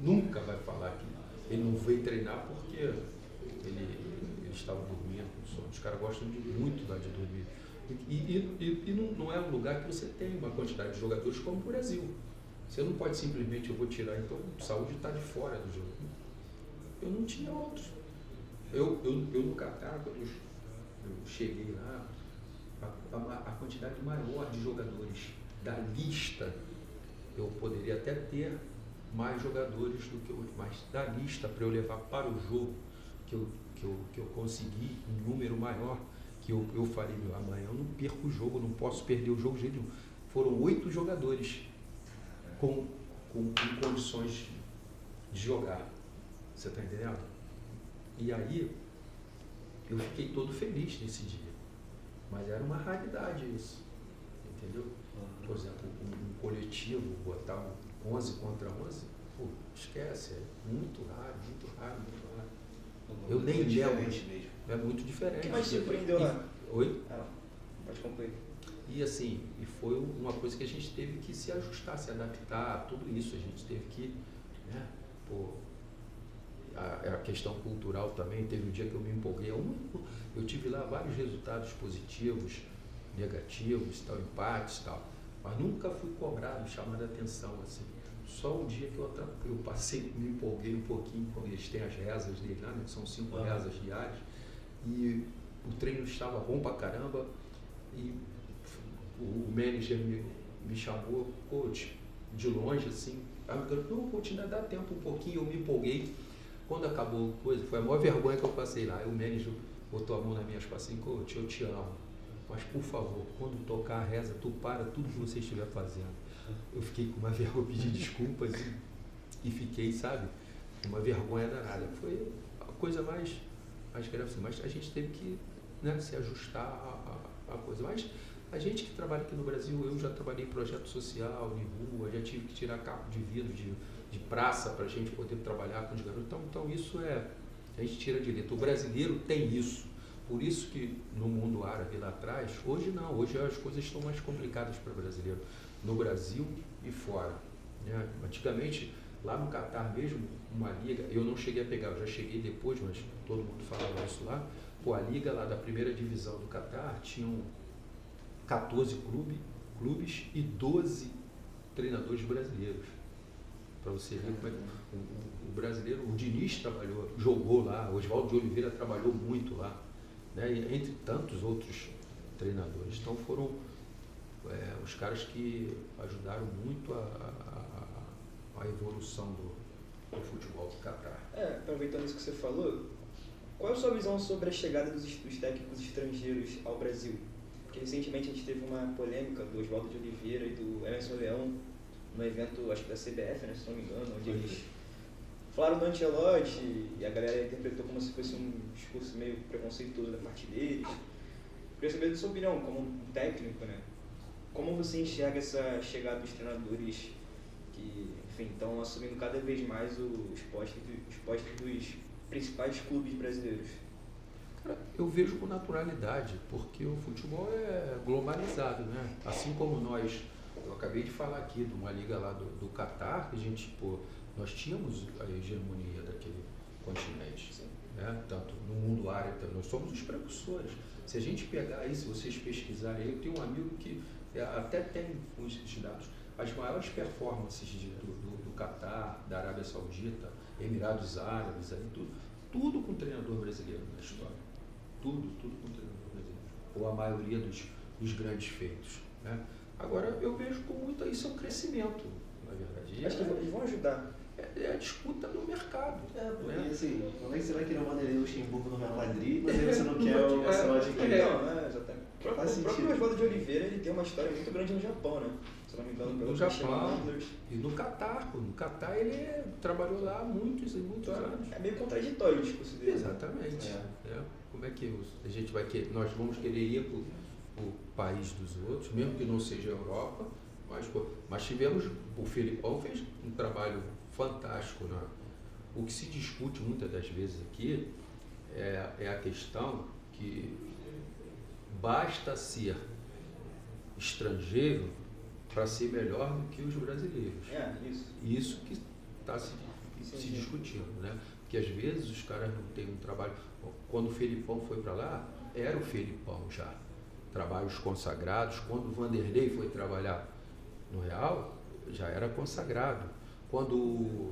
nunca vai falar que ele não veio treinar porque ele estava dormindo com sono. Os caras gostam muito de dormir. E não é um lugar que você tem uma quantidade de jogadores como o Brasil. Você não pode simplesmente, eu vou tirar, então saúde está de fora do jogo. Eu não tinha outros. Eu no Catar, quando eu cheguei lá, a quantidade maior de jogadores da lista, eu poderia até ter mais jogadores do que outros, mas da lista para eu levar para o jogo, que eu consegui um número maior, que eu falei, meu, amanhã eu não perco o jogo, não posso perder o jogo de jeito nenhum. Foram 8 jogadores com condições de jogar. Você está entendendo? E aí, eu fiquei todo feliz nesse dia. Mas era uma raridade isso. Entendeu? Por exemplo, um coletivo, botar 11 contra 11, pô, esquece. É muito raro, muito raro, muito raro. Eu nem lembro. Mesmo. É muito diferente. O que mais surpreendeu lá? Oi? Pode concluir. E assim, e foi uma coisa que a gente teve que se ajustar, se adaptar a tudo isso. A gente teve que, né, pô, a questão cultural também, teve um dia que eu me empolguei. Eu tive lá vários resultados positivos, negativos, tal, empates e tal, mas nunca fui cobrado, chamado a atenção, assim. Só um dia que eu passei, me empolguei um pouquinho, quando eles têm as rezas dele lá, né, que são 5 rezas diárias, e o treino estava bom pra caramba, e o manager me chamou, coach, de longe, assim, não, coach, ainda dá tempo um pouquinho, eu me empolguei. Quando acabou a coisa, foi a maior vergonha que eu passei lá. Aí o manager botou a mão nas minhas costas assim, coach, eu te amo, mas por favor, quando tocar a reza, tu para tudo que você estiver fazendo. Eu fiquei com uma vergonha, pedi desculpas e fiquei, sabe, uma vergonha danada. Foi a coisa mais grave assim, mas a gente teve que, né, se ajustar a coisa. Mas a gente que trabalha aqui no Brasil, eu já trabalhei em projeto social, em rua, já tive que tirar capo de vidro de praça para a gente poder trabalhar com os garotos. Então isso a gente tira de letra. O brasileiro tem isso. Por isso que no mundo árabe lá atrás, hoje não, hoje as coisas estão mais complicadas para o brasileiro. No Brasil e fora. Né? Antigamente, lá no Catar mesmo, uma liga, eu não cheguei a pegar, eu já cheguei depois, mas todo mundo falava isso lá. Pô, a liga lá da primeira divisão do Catar tinham 14 clubes e 12 treinadores brasileiros. Para você ver como é que o brasileiro, o Diniz trabalhou, jogou lá, o Oswaldo de Oliveira trabalhou muito lá, né? E entre tantos outros treinadores. Então foram os caras que ajudaram muito a evolução do futebol do Catar. Aproveitando isso que você falou, qual é a sua visão sobre a chegada dos técnicos estrangeiros ao Brasil? Porque recentemente a gente teve uma polêmica do Oswaldo de Oliveira e do Emerson Leão no evento, acho que da CBF, né, se não me engano, onde eles falaram do Ancelotti e a galera interpretou como se fosse um discurso meio preconceituoso da parte deles. Queria saber da sua opinião, como um técnico, né? Como você enxerga essa chegada dos treinadores que, enfim, estão assumindo cada vez mais os postos dos principais clubes brasileiros? Cara, eu vejo com naturalidade, porque o futebol é globalizado, né? Assim como eu acabei de falar aqui de uma liga lá do Catar, que a gente, nós tínhamos a hegemonia daquele continente, né? Tanto no mundo árabe, nós somos os precursores. Se a gente pegar aí, se vocês pesquisarem, eu tenho um amigo que até tem os dados, as maiores performances do Catar, da Arábia Saudita, Emirados Árabes, aí, tudo com treinador brasileiro na história. Tudo com treinador brasileiro. Ou a maioria dos grandes feitos, né? Agora, eu vejo com muito isso é um crescimento, na verdade. Acho que eles vão ajudar. É a disputa no mercado. Porque né? assim, como é que você vai querer o Vanderlei Luxemburgo no Real Madrid, mas aí você não quer o Ancelotti aqui? Exatamente. O próprio sentido. Oswaldo de Oliveira, ele tem uma história muito grande no Japão, né? Se não me engano, No Japão e no Catar. No Catar ele trabalhou lá há muitos anos. É meio contraditório o discurso dele. Exatamente. Como é que a gente vai querer? Nós vamos querer ir para o país dos outros, mesmo que não seja a Europa, mas tivemos, o Felipão fez um trabalho fantástico, né? O que se discute muitas das vezes aqui é a questão que basta ser estrangeiro para ser melhor do que os brasileiros. Isso. Isso que está se discutindo, né? Porque às vezes os caras não têm um trabalho. Quando o Felipão foi para lá, era o Felipão já. Trabalhos consagrados. Quando o Vanderlei foi trabalhar no Real, já era consagrado. Quando,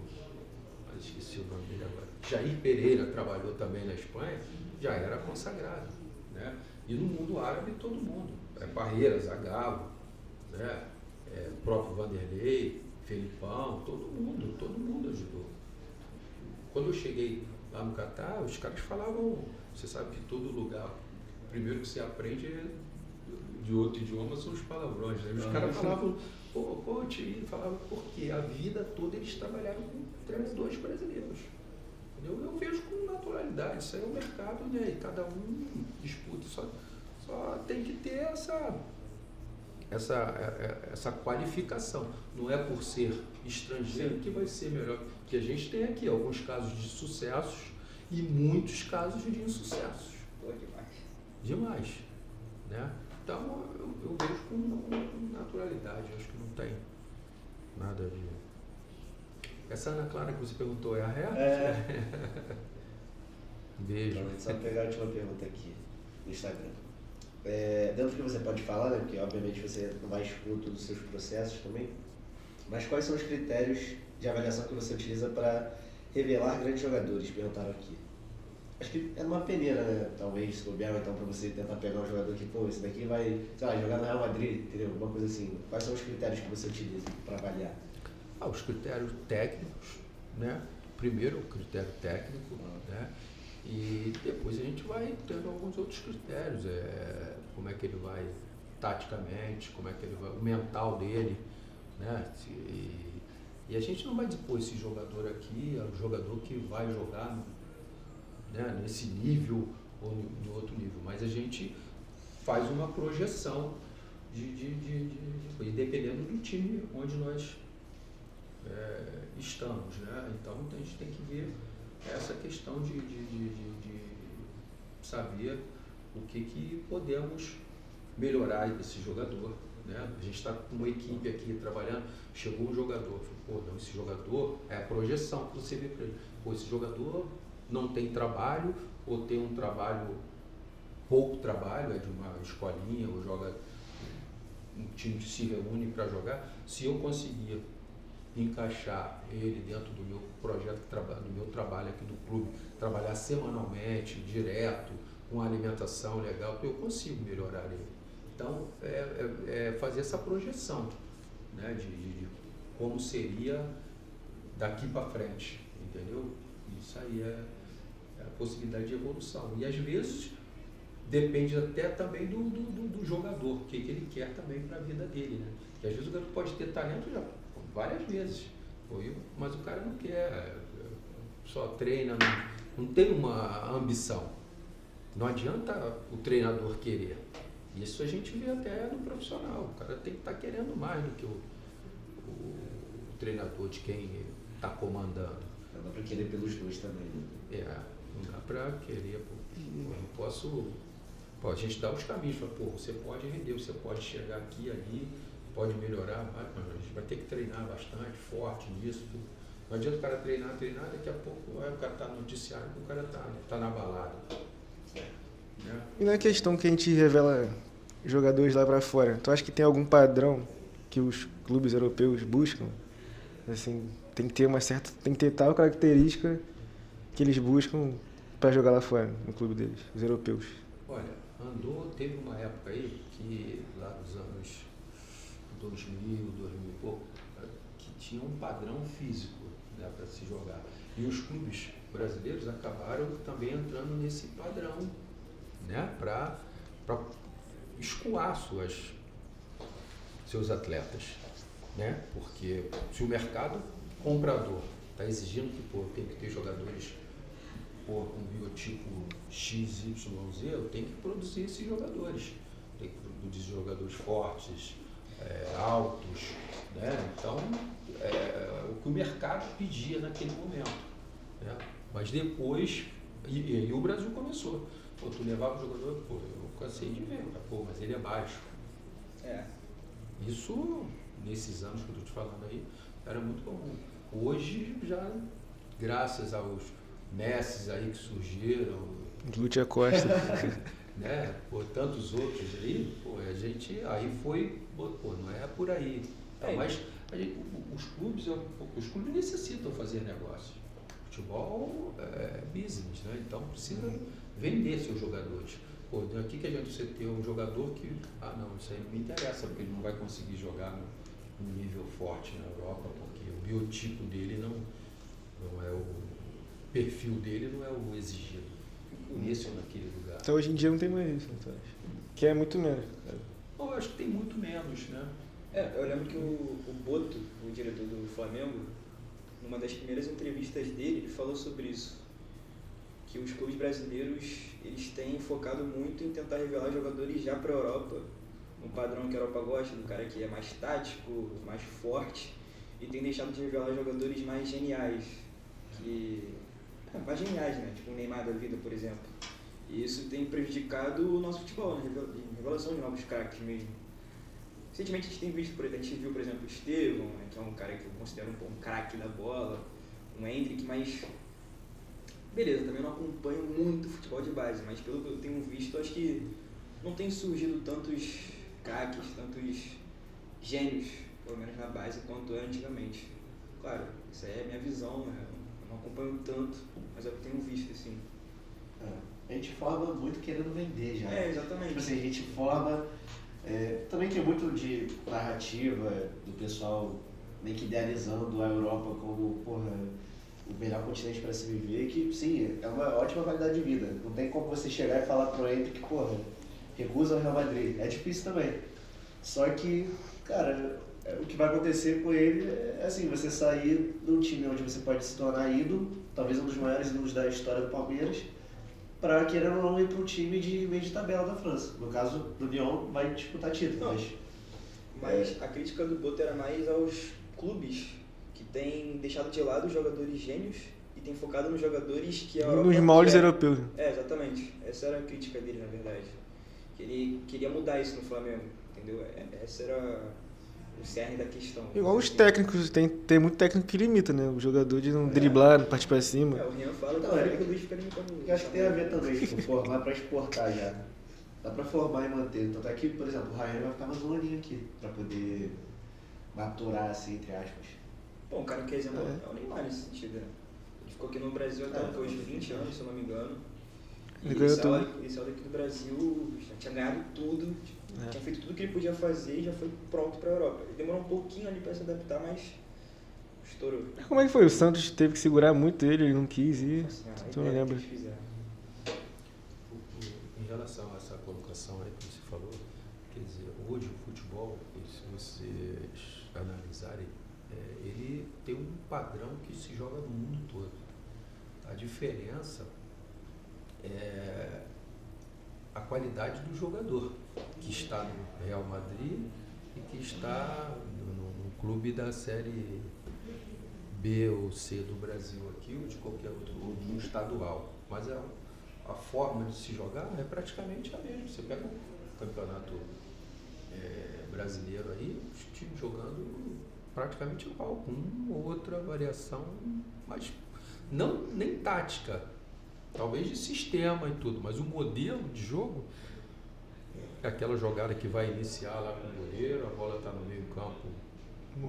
esqueci o nome dele agora, Jair Pereira trabalhou também na Espanha, já era consagrado, né? E no mundo árabe todo mundo. Parreira, Zagallo, né? O próprio Vanderlei, Felipão, todo mundo ajudou. Quando eu cheguei lá no Catar, os caras falavam, você sabe que todo lugar, primeiro que você aprende de outro idioma são os palavrões, né? Os caras falavam, falavam porque a vida toda eles trabalharam com treinadores brasileiros. Entendeu? Eu vejo com naturalidade, isso aí é o mercado, né? E cada um disputa, só tem que ter essa qualificação. Não é por ser estrangeiro que vai ser melhor. Que a gente tem aqui alguns casos de sucessos e muitos casos de insucessos. Pô, demais. Demais, né? Então eu vejo com naturalidade, acho que não tem nada de... Essa Ana Clara que você perguntou é a real? Beijo. Então, só pegar a última pergunta aqui no Instagram. Dentro do que você pode falar, né? Porque obviamente você não vai expor todos os seus processos também, mas quais são os critérios de avaliação que você utiliza para revelar grandes jogadores? Perguntaram aqui. Acho que é uma peneira, né? Talvez, se bobear, então, para você tentar pegar um jogador que, pô, esse daqui vai, sei lá, jogar no Real Madrid, entendeu? Alguma coisa assim. Quais são os critérios que você utiliza para avaliar? Os critérios técnicos, né? Primeiro o critério técnico, né? E depois a gente vai tendo alguns outros critérios, como é que ele vai taticamente, como é que ele vai, o mental dele, né? E a gente não vai dispor esse jogador aqui, é o jogador que vai jogar, né, nesse nível ou em outro nível, mas a gente faz uma projeção e dependendo do time onde nós estamos, né? Então a gente tem que ver essa questão de saber o que podemos melhorar desse jogador, né? A gente está com uma equipe aqui trabalhando, chegou um jogador, falou, pô, não, esse jogador é a projeção que você vê para ele. Pô, esse jogador não tem trabalho, ou tem um trabalho, pouco trabalho, é de uma escolinha, ou joga, um time que se reúne para jogar. Se eu conseguir encaixar ele dentro do meu projeto, do meu trabalho aqui do clube, trabalhar semanalmente, direto, com alimentação legal, eu consigo melhorar ele. Então, fazer essa projeção, né, de como seria daqui para frente, entendeu? Isso aí é a possibilidade de evolução. E às vezes depende até também do jogador, o que ele quer também para a vida dele, né? Porque às vezes o jogador pode ter talento já várias vezes, mas o cara não quer, só treina, não tem uma ambição. Não adianta o treinador querer. Isso a gente vê até no profissional. O cara tem que estar querendo mais do que o treinador de quem está comandando. Não dá para querer pelos dois também, né? Não dá para querer. Eu não posso... a gente dá os caminhos. Fala, você pode render, você pode chegar aqui, ali, pode melhorar, mas a gente vai ter que treinar bastante, forte nisso. Tudo. Não adianta o cara treinar, daqui a pouco o cara está no noticiário, o cara está na balada. Né? E na questão que a gente revela jogadores lá para fora, tu acha que tem algum padrão que os clubes europeus buscam? Assim, tem que ter tal característica que eles buscam para jogar lá fora, no clube deles, os europeus. Olha, teve uma época aí que lá nos anos 2000 e pouco, que tinha um padrão físico, né, para se jogar. E os clubes brasileiros acabaram também entrando nesse padrão, né, para escoar seus atletas, né? Porque se o mercado comprador está exigindo que tem que ter jogadores com biotipo XYZ, eu tenho que produzir esses jogadores, tem que produzir jogadores fortes, altos, né? Então o que o mercado pedia naquele momento, né? Mas depois, e o Brasil começou. Pô, tu levava o jogador, pô, eu cansei de ver, pô, mas ele é baixo. Isso, nesses anos que eu tô te falando aí, era muito comum. Hoje já, graças aos Messis aí que surgiram, Lúcia Costa. né, por tantos outros aí, pô, a gente aí foi, pô, não é por aí. Tá? Mas os clubes necessitam fazer negócio. Futebol é business, né? Então precisa vender seus jogadores. Pô, daqui que adianta você ter um jogador que, não, isso aí não me interessa, porque ele não vai conseguir jogar num nível forte na Europa, porque o biotipo dele não é o perfil dele não é o exigido nesse ou naquele lugar. Então hoje em dia não tem mais isso, então, que é muito menos. Eu acho que tem muito menos, né? Eu lembro que o Boto, o diretor do Flamengo, numa das primeiras entrevistas dele, ele falou sobre isso. Que os clubes brasileiros, eles têm focado muito em tentar revelar jogadores já para a Europa, um padrão que a Europa gosta, do cara que é mais tático, mais forte, e tem deixado de revelar jogadores mais geniais, mais geniais, né? Tipo o Neymar da vida, por exemplo. E isso tem prejudicado o nosso futebol, né? Revelação de novos craques mesmo. Recentemente a gente viu, por exemplo, o Estevão, né? Que é um cara que eu considero um craque da bola, um Endrick, mas beleza, também não acompanho muito futebol de base, mas pelo que eu tenho visto, acho que não tem surgido tantos craques, tantos gênios, pelo menos na base, quanto era antigamente. Claro, isso aí é a minha visão, né? Eu não acompanho tanto, mas é o que eu tenho visto, assim. A gente forma muito querendo vender já. Exatamente. Tipo assim, a gente forma... também tem muito de narrativa do pessoal meio que idealizando a Europa como, o melhor continente para se viver, que sim, é uma ótima qualidade de vida. Não tem como você chegar e falar pro Ender que, recusa o Real Madrid. É difícil também. Só que, cara, o que vai acontecer com ele é assim, você sair de um time onde você pode se tornar ídolo, talvez um dos maiores ídolos da história do Palmeiras, para querendo ou não ir para um time de meio de tabela da França. No caso do Lyon, vai disputar título. Mas a crítica do Boto era mais aos clubes que têm deixado de lado os jogadores gênios e têm focado nos jogadores que a Europa... Nos moldes europeus. Exatamente. Essa era a crítica dele, na verdade. Que ele queria mudar isso no Flamengo, entendeu? Essa era o cerne da questão. Igual os técnicos, tem muito técnico que limita, né? O jogador de não driblar, não partir pra cima. O Rian fala que o Luiz fica limitando. Eu acho que tem a ver também, formar para exportar já. Dá para formar e manter. Então aqui, por exemplo, o Ryan vai ficar mais um aninho aqui, para poder maturar, assim, entre aspas. Bom, o cara que é exemplo é o Neymar nesse sentido, né? Ele ficou aqui no Brasil até depois de 20 anos, se eu não me engano. E ele saiu daqui do Brasil, já tinha ganhado tudo, tinha feito tudo que ele podia fazer e já foi pronto para a Europa. Ele demorou um pouquinho ali para se adaptar, mas estourou. Como é que foi? O Santos teve que segurar muito ele não quis ir. Então eu lembro. Em relação a essa colocação aí que você falou, quer dizer, hoje o futebol, se vocês analisarem, ele tem um padrão que se joga no mundo todo. A diferença é a qualidade do jogador que está no Real Madrid e que está no clube da série B ou C do Brasil aqui ou de qualquer outro, ou no estadual. Mas a forma de se jogar é praticamente a mesma. Você pega o campeonato brasileiro aí, os times jogando praticamente igual, com uma ou outra variação, mas não nem tática. Talvez de sistema e tudo, mas o modelo de jogo é aquela jogada que vai iniciar lá com o goleiro, a bola está no meio campo,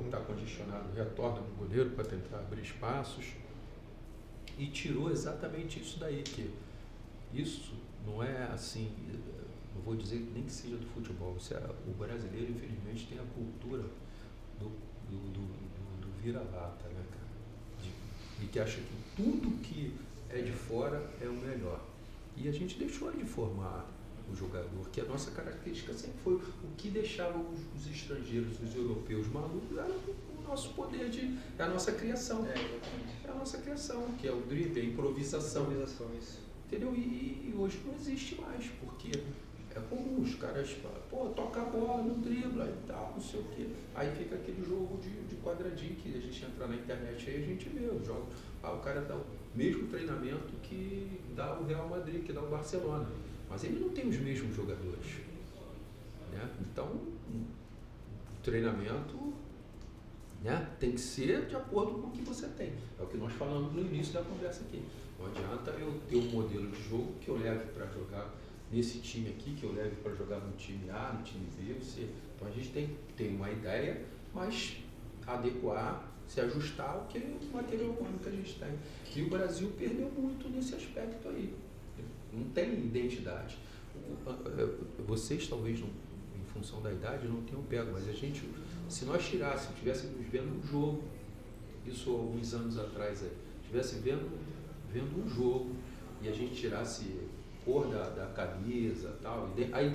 está condicionado, retorna no goleiro para tentar abrir espaços e tirou exatamente isso daí, que isso não é assim, não vou dizer nem que seja do futebol, o brasileiro infelizmente tem a cultura do vira-lata, né, cara? De que acha que tudo que é de fora é o melhor. E a gente deixou de formar o jogador, que a nossa característica sempre foi o que deixava os estrangeiros, os europeus malucos, era o nosso poder é a nossa criação. É a nossa criação, que é o drible, a improvisação. Isso. Entendeu? E hoje não existe mais, porque é comum os caras falam, toca a bola, não dribla e tal, não sei o quê. Aí fica aquele jogo de quadradinho que a gente entra na internet aí, a gente vê os jogos. O cara dá mesmo treinamento que dá o Real Madrid, que dá o Barcelona. Mas ele não tem os mesmos jogadores. Né? Então, o treinamento, né, tem que ser de acordo com o que você tem. É o que nós falamos no início da conversa aqui. Não adianta eu ter um modelo de jogo que eu leve para jogar nesse time aqui, que eu leve para jogar no time A, no time B, C. Então a gente tem que ter uma ideia, mas adequar, se ajustar ao que o material humano que a gente tem. E o Brasil perdeu muito nesse aspecto aí. Não tem identidade. Vocês talvez, em função da idade, não tenham pego, mas a gente, se nós estivéssemos vendo um jogo, isso alguns anos atrás, estivesse vendo um jogo e a gente tirasse cor da camisa, tal,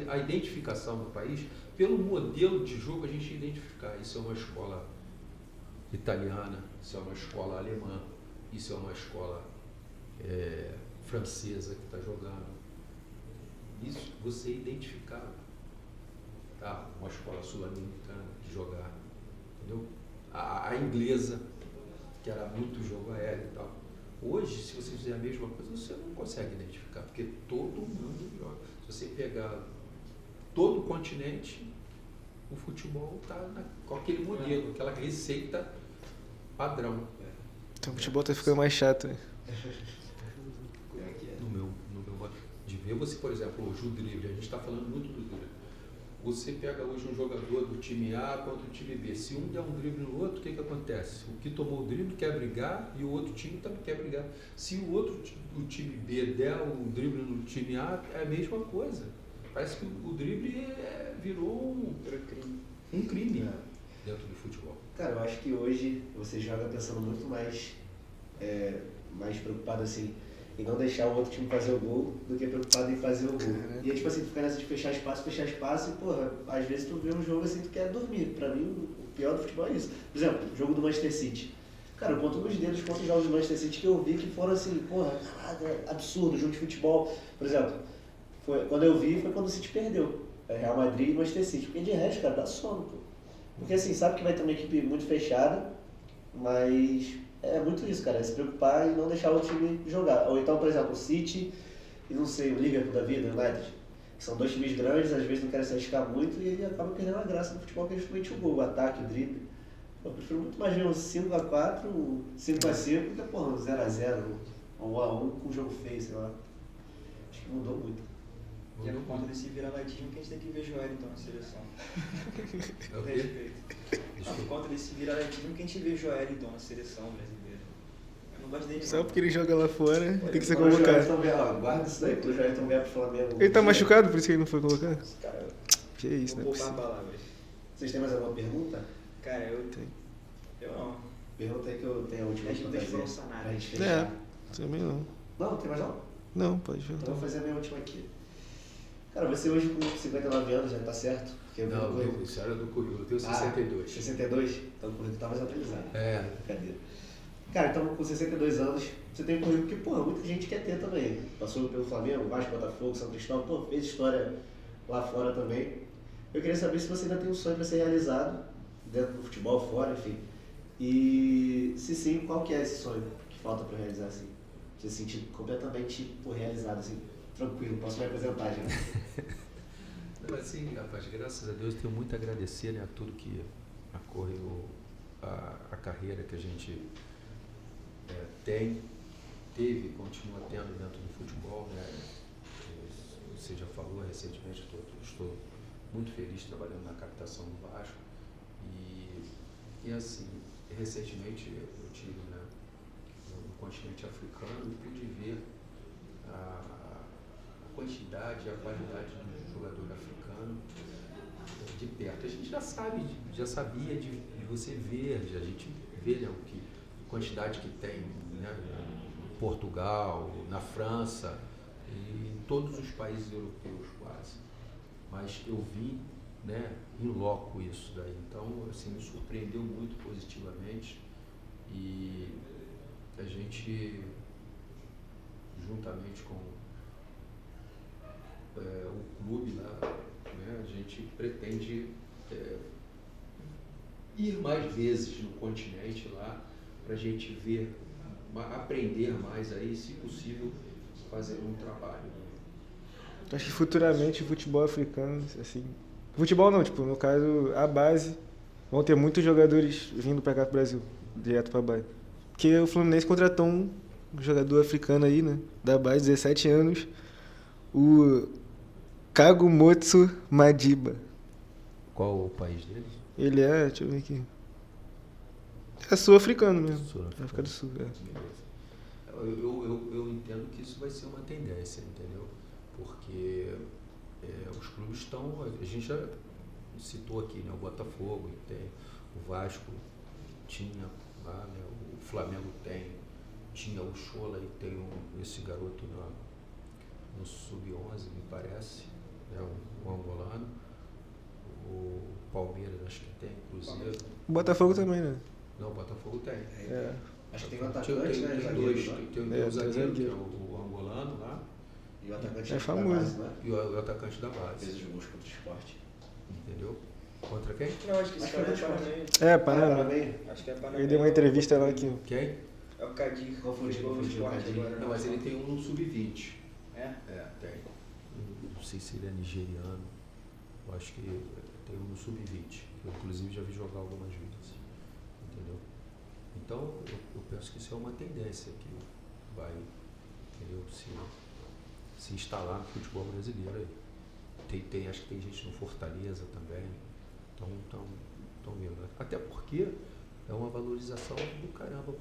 a identificação do país, pelo modelo de jogo a gente ia identificar. Isso é uma escola italiana, isso é uma escola alemã, isso é uma escola francesa que está jogando. Isso você identificava. Tá? Uma escola sul-americana de jogar. Entendeu? A inglesa, que era muito jogo aéreo e tal. Hoje, se você fizer a mesma coisa, você não consegue identificar, porque todo mundo joga. Se você pegar todo o continente, o futebol está com aquele modelo, aquela receita padrão. Então o futebol tá ficando mais chato. No meu de ver, você, por exemplo, hoje o drible, a gente está falando muito do drible. Você pega hoje um jogador do time A contra o time B. Se um der um drible no outro, o que acontece? O que tomou o drible quer brigar e o outro time também quer brigar. Se o time B der um drible no time A, é a mesma coisa. Parece que o drible virou um crime dentro do futebol. Cara, eu acho que hoje você joga pensando muito mais preocupado assim em não deixar o outro time fazer o gol do que preocupado em fazer o gol. Caraca. E aí, tipo assim, ficar nessa de fechar espaço e, porra, às vezes tu vê um jogo assim, tu quer dormir. Pra mim, o pior do futebol é isso. Por exemplo, o jogo do Manchester City. Cara, eu conto nos dedos quantos jogos do Manchester City que eu vi que foram assim, porra, caraca, absurdo, jogo de futebol. Por exemplo, quando eu vi foi quando o City perdeu. Real Madrid e Manchester City. Porque de resto, cara, dá sono, pô. Porque assim, sabe que vai ter uma equipe muito fechada, mas é muito isso, cara, é se preocupar e não deixar o time jogar. Ou então, por exemplo, o City e não sei, o Liverpool da vida, o United, que são dois times grandes, às vezes não querem se arriscar muito e ele acaba perdendo a graça do futebol, que é justamente o gol, o ataque, o drible. Eu prefiro muito mais ver um 5x4, 5x5, do que, porra, um 0x0, um 1x1 com um jogo feio, sei lá. Acho que mudou muito. E é por conta desse viralatismo que a gente tem que ver Joel então na seleção. É o quê? É por conta desse viralatismo que a gente vê Joel então na seleção brasileira. Eu não gosto dele. Só porque ele joga lá fora, tem que ser Quando o convocado. Joelton vier, guarda isso daí, quando o Joelton vier pro Flamengo. Ele tá machucado, por isso que ele não foi colocado? Cara, Que isso, né? Vou poupar palavras. vocês têm mais alguma pergunta? Cara, eu não. Pergunta aí que eu tenho a última A gente não pra deixou fazer, o Sanar. pra gente fechar. Também não. Não, tem mais não? Não, pode Então eu perguntar. vou fazer a minha última aqui. Cara, você hoje com 59 anos já tá certo? Porque eu vi no Não, currículo. isso era do currículo, eu tenho 62. 62? Então o currículo tá mais atualizado. É. Brincadeira. Cara, então com 62 anos, você tem um currículo que, pô, muita gente quer ter também. Passou pelo Flamengo, Vasco, Botafogo, São Cristóvão, pô, fez história lá fora também. Eu queria saber se você ainda tem um sonho para ser realizado, dentro do futebol, fora, enfim. E se sim, qual que é esse sonho que falta para realizar, assim? Você se sentir completamente realizado, assim, tranquilo, posso me apresentar já. Não, assim, rapaz, graças a Deus, tenho muito a agradecer, né, a tudo que ocorreu, a carreira que a gente teve e continua tendo dentro do futebol, né? Você já falou recentemente, estou muito feliz trabalhando na captação do Vasco e assim, recentemente eu tive, né, no continente africano e pude ver a quantidade e a qualidade do jogador africano de perto. A gente já sabia de você ver, a gente vê, né, a quantidade que tem, né, em Portugal, na França e em todos os países europeus quase. Mas eu vi, né, em loco isso daí. Então, assim, me surpreendeu muito positivamente e a gente, juntamente com o clube lá, né, a gente pretende ir mais vezes no continente lá para a gente ver aprender mais aí, se possível, fazer um trabalho. Acho que futuramente o futebol africano, assim... Futebol não, tipo, no caso, a base, vão ter muitos jogadores vindo pra cá pro Brasil, direto pra base. Porque o Fluminense contratou um jogador africano aí, né, da base, 17 anos, o Kagumotso Madiba. Qual o país dele? Ele é, deixa eu ver aqui, é sul-africano mesmo, Sul-africano. África do Sul, é. Eu entendo que isso vai ser uma tendência, entendeu? Porque os clubes estão... A gente já citou aqui, né? O Botafogo tem, o Vasco tinha lá, né? O Flamengo tinha o Chola e tem esse garoto no Sub-11, me parece, né? Um angolano. O Palmeiras acho que tem, Cruzeiro. O Botafogo também, né? Não, o Botafogo tem. É. Acho que tem um atacante, né? Tem dois, tem o zagueiro, que é o angolano lá, E o atacante É da famoso. base, né? e o atacante da Fez base. os gols contra o esporte. Entendeu? Contra quem? Não, acho que esse Acho cara é que é Panamá. É, Panamá. Parabéns. Acho que é Panamá. Ele deu uma entrevista lá que... Quem? É o Kadir. Confundi Jogou no o Sport Kadir. agora, Não, mas ele tem um no Sub-20. É? Tem. Não sei se ele é nigeriano. Eu acho que tem um no Sub-20. Eu, inclusive, já vi jogar algumas vezes. Entendeu? Então, eu penso que isso é uma tendência que vai, entendeu? Se instalar no futebol brasileiro aí. Acho que tem gente no Fortaleza também. Então, vendo. Até porque é uma valorização do caramba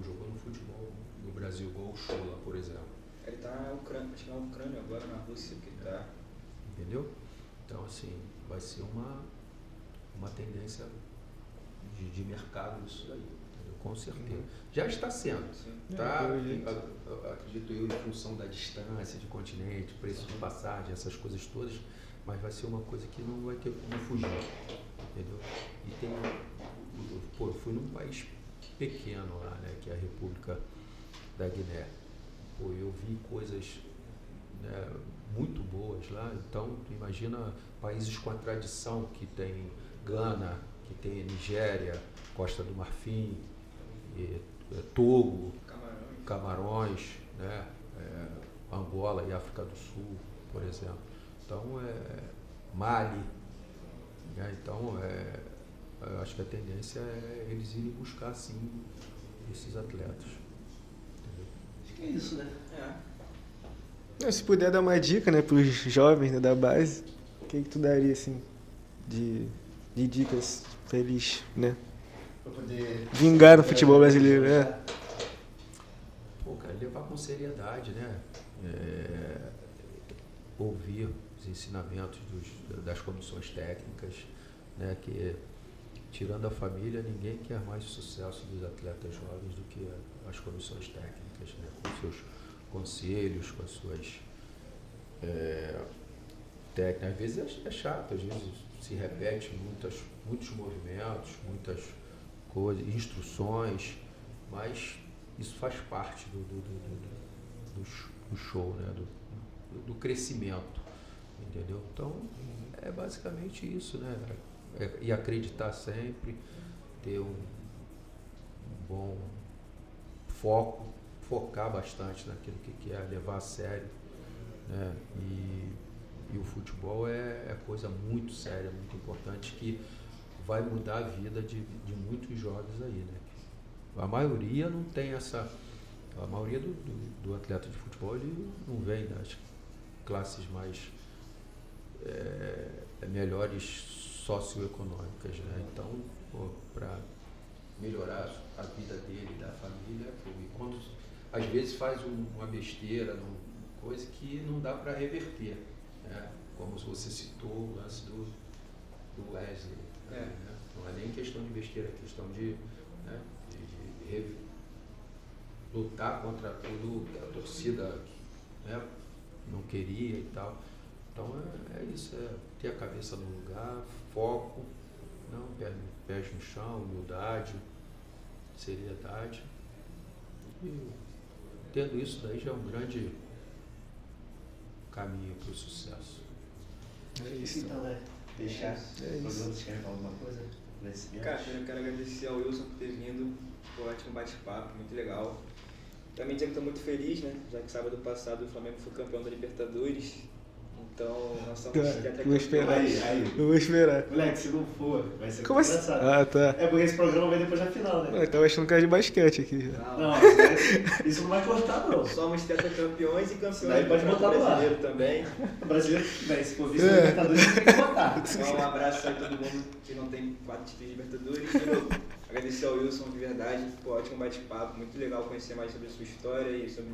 jogou no futebol no Brasil, igual o Chola, por exemplo. Ele tá na Ucrânia, acho que na Ucrânia agora, na Rússia, que ele tá. Entendeu? Então, assim, vai ser uma tendência de mercado isso daí, entendeu? Com certeza. Já está sendo, Sim. tá? Acredito eu, em função da distância de continente, preço de passagem, essas coisas todas, mas vai ser uma coisa que não vai ter como fugir, entendeu? E tem, eu fui num país pequeno lá, né, que é a República da Guiné. Pô, eu vi coisas, né, muito boas lá. Então, tu imagina países com a tradição que tem Gana, que tem Nigéria, Costa do Marfim, Togo, Camarões, né, Angola e África do Sul, por exemplo. Então, Mali. Né, então, eu acho que a tendência é eles irem buscar, sim, esses atletas. Entendeu? Acho que é isso, né? Se puder dar uma dica, né, pros jovens, né, da base, o que tu daria, assim, de dicas pra eles, né, Pra poder vingar no futebol brasileiro, né? Pô, cara, levar com seriedade, né? Ouvir os ensinamentos das comissões técnicas, né? Que, tirando a família, ninguém quer mais o sucesso dos atletas jovens do que as comissões técnicas, né? Com seus conselhos, com as suas técnicas. Às vezes é chato, às vezes se repete muitos movimentos, muitas coisas, instruções, mas isso faz parte do show, né? Do crescimento, entendeu? Então, é basicamente isso, né? E acreditar sempre, ter um bom foco, focar bastante naquilo que quer, levar a sério, né? E o futebol é coisa muito séria, muito importante, que vai mudar a vida de muitos jovens aí, né? A maioria não tem essa... A maioria do atleta de futebol, ele não vem das classes mais melhores socioeconômicas, né? Então, para melhorar a vida dele, da família, e quando às vezes faz uma besteira, coisa que não dá para reverter, né? Como você citou o lance do Wesley, né? Não é nem questão de besteira, é questão de lutar contra tudo que a torcida, né, não queria e tal. Então é isso, ter a cabeça no lugar, foco, não, pés no chão, humildade, seriedade. E tendo isso daí já é um grande caminho para o sucesso. É isso. Então, né? Fechar. É isso. Vocês querem falar alguma coisa? agradecimentos. Cara, eu quero agradecer ao Wilson por ter vindo, foi um ótimo bate-papo, muito legal. Também dizer que estou muito feliz, né? Já que sábado passado o Flamengo foi campeão da Libertadores. Então, nós somos Eu vou esperar. Aí. Eu vou esperar. Moleque, se não for, vai ser Como assim? engraçado. Ah, tá. É porque esse programa vai depois da final, né? Eu tava achando que era de basquete aqui. Não, isso não vai cortar, não. Somos tetracampeões e campeões Daí do pode Campeonato botar no ar. Brasileiro também. O brasileiro, bem, se for visto na Libertadores, tem que botar. Então, um abraço a todo mundo que não tem 4 títulos de Libertadores. De novo, agradecer ao Wilson, de verdade. Pô, ótimo bate-papo, muito legal conhecer mais sobre a sua história e sobre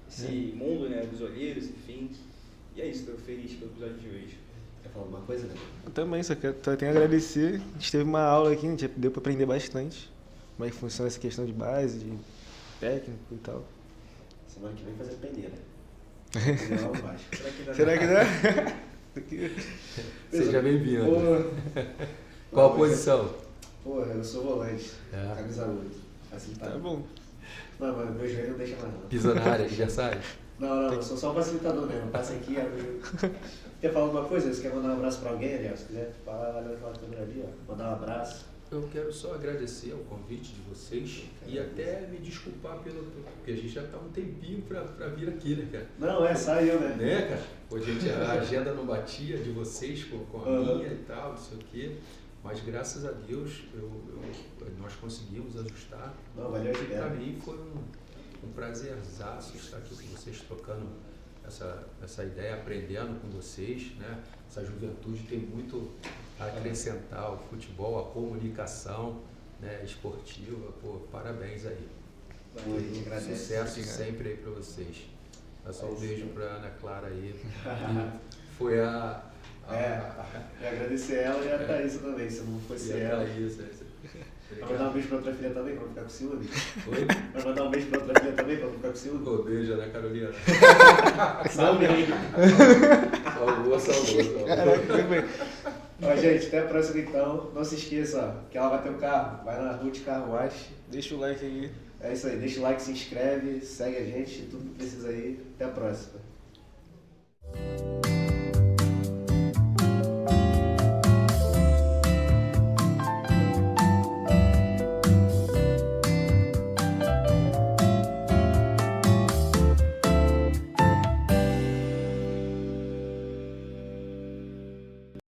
esse mundo, né, dos olheiros, enfim. E é isso, estou feliz pelo episódio de hoje. Quer falar alguma coisa, né? Eu também, só tenho a agradecer. A gente teve uma aula aqui, deu pra aprender bastante. Como é que funciona essa questão de base, de técnico e tal. Semana que vem fazer peneira. Peneira ao Vasco. Será que dá? Seja bem-vindo. Porra. Qual a posição? Porra, eu sou volante. É. Camisa 8. Facilitador. Tá bom. Não, mas meu joelho não deixa mais não. Pisa na área, adversário? Não, eu sou só um facilitador mesmo. Passa aqui, abre. Quer falar alguma coisa? Você quer mandar um abraço pra alguém, Ariel? Se quiser, fala lá naquela câmera ali, ó. Mandar um abraço. Eu quero só agradecer ao convite de vocês e até me desculpar porque a gente já tá um tempinho pra vir aqui, né, cara? Não, saiu, né? Né, cara? Pô, a agenda não batia de vocês com a minha e tal, não sei o quê. Mas graças a Deus nós conseguimos ajustar. Não, valeu a Para ideia. mim foi um prazerzaço estar aqui com vocês, trocando essa ideia, aprendendo com vocês, né? Essa juventude tem muito a acrescentar ao futebol, a comunicação, né, esportiva. Pô, parabéns aí. Valeu, a gente agradece. Sucesso sempre aí para vocês. É só um beijo para Ana Clara aí. Foi E agradecer ela e a Thaís também, se não fosse ela. Vai mandar um beijo pra outra filha também, pra não ficar com ciúme? Oi? Vai mandar um beijo pra outra filha também, pra não ficar com ciúme? Pô, beijo, Ana Carolina. Salve aí. Salvou. Caraca, foi bem. Ó, gente, até a próxima então. Não se esqueça, ó, que ela vai ter um carro. Vai na Ruth Car Wash. Deixa o like aí. É isso aí, deixa o like, se inscreve, segue a gente, tudo que precisa aí. Até a próxima.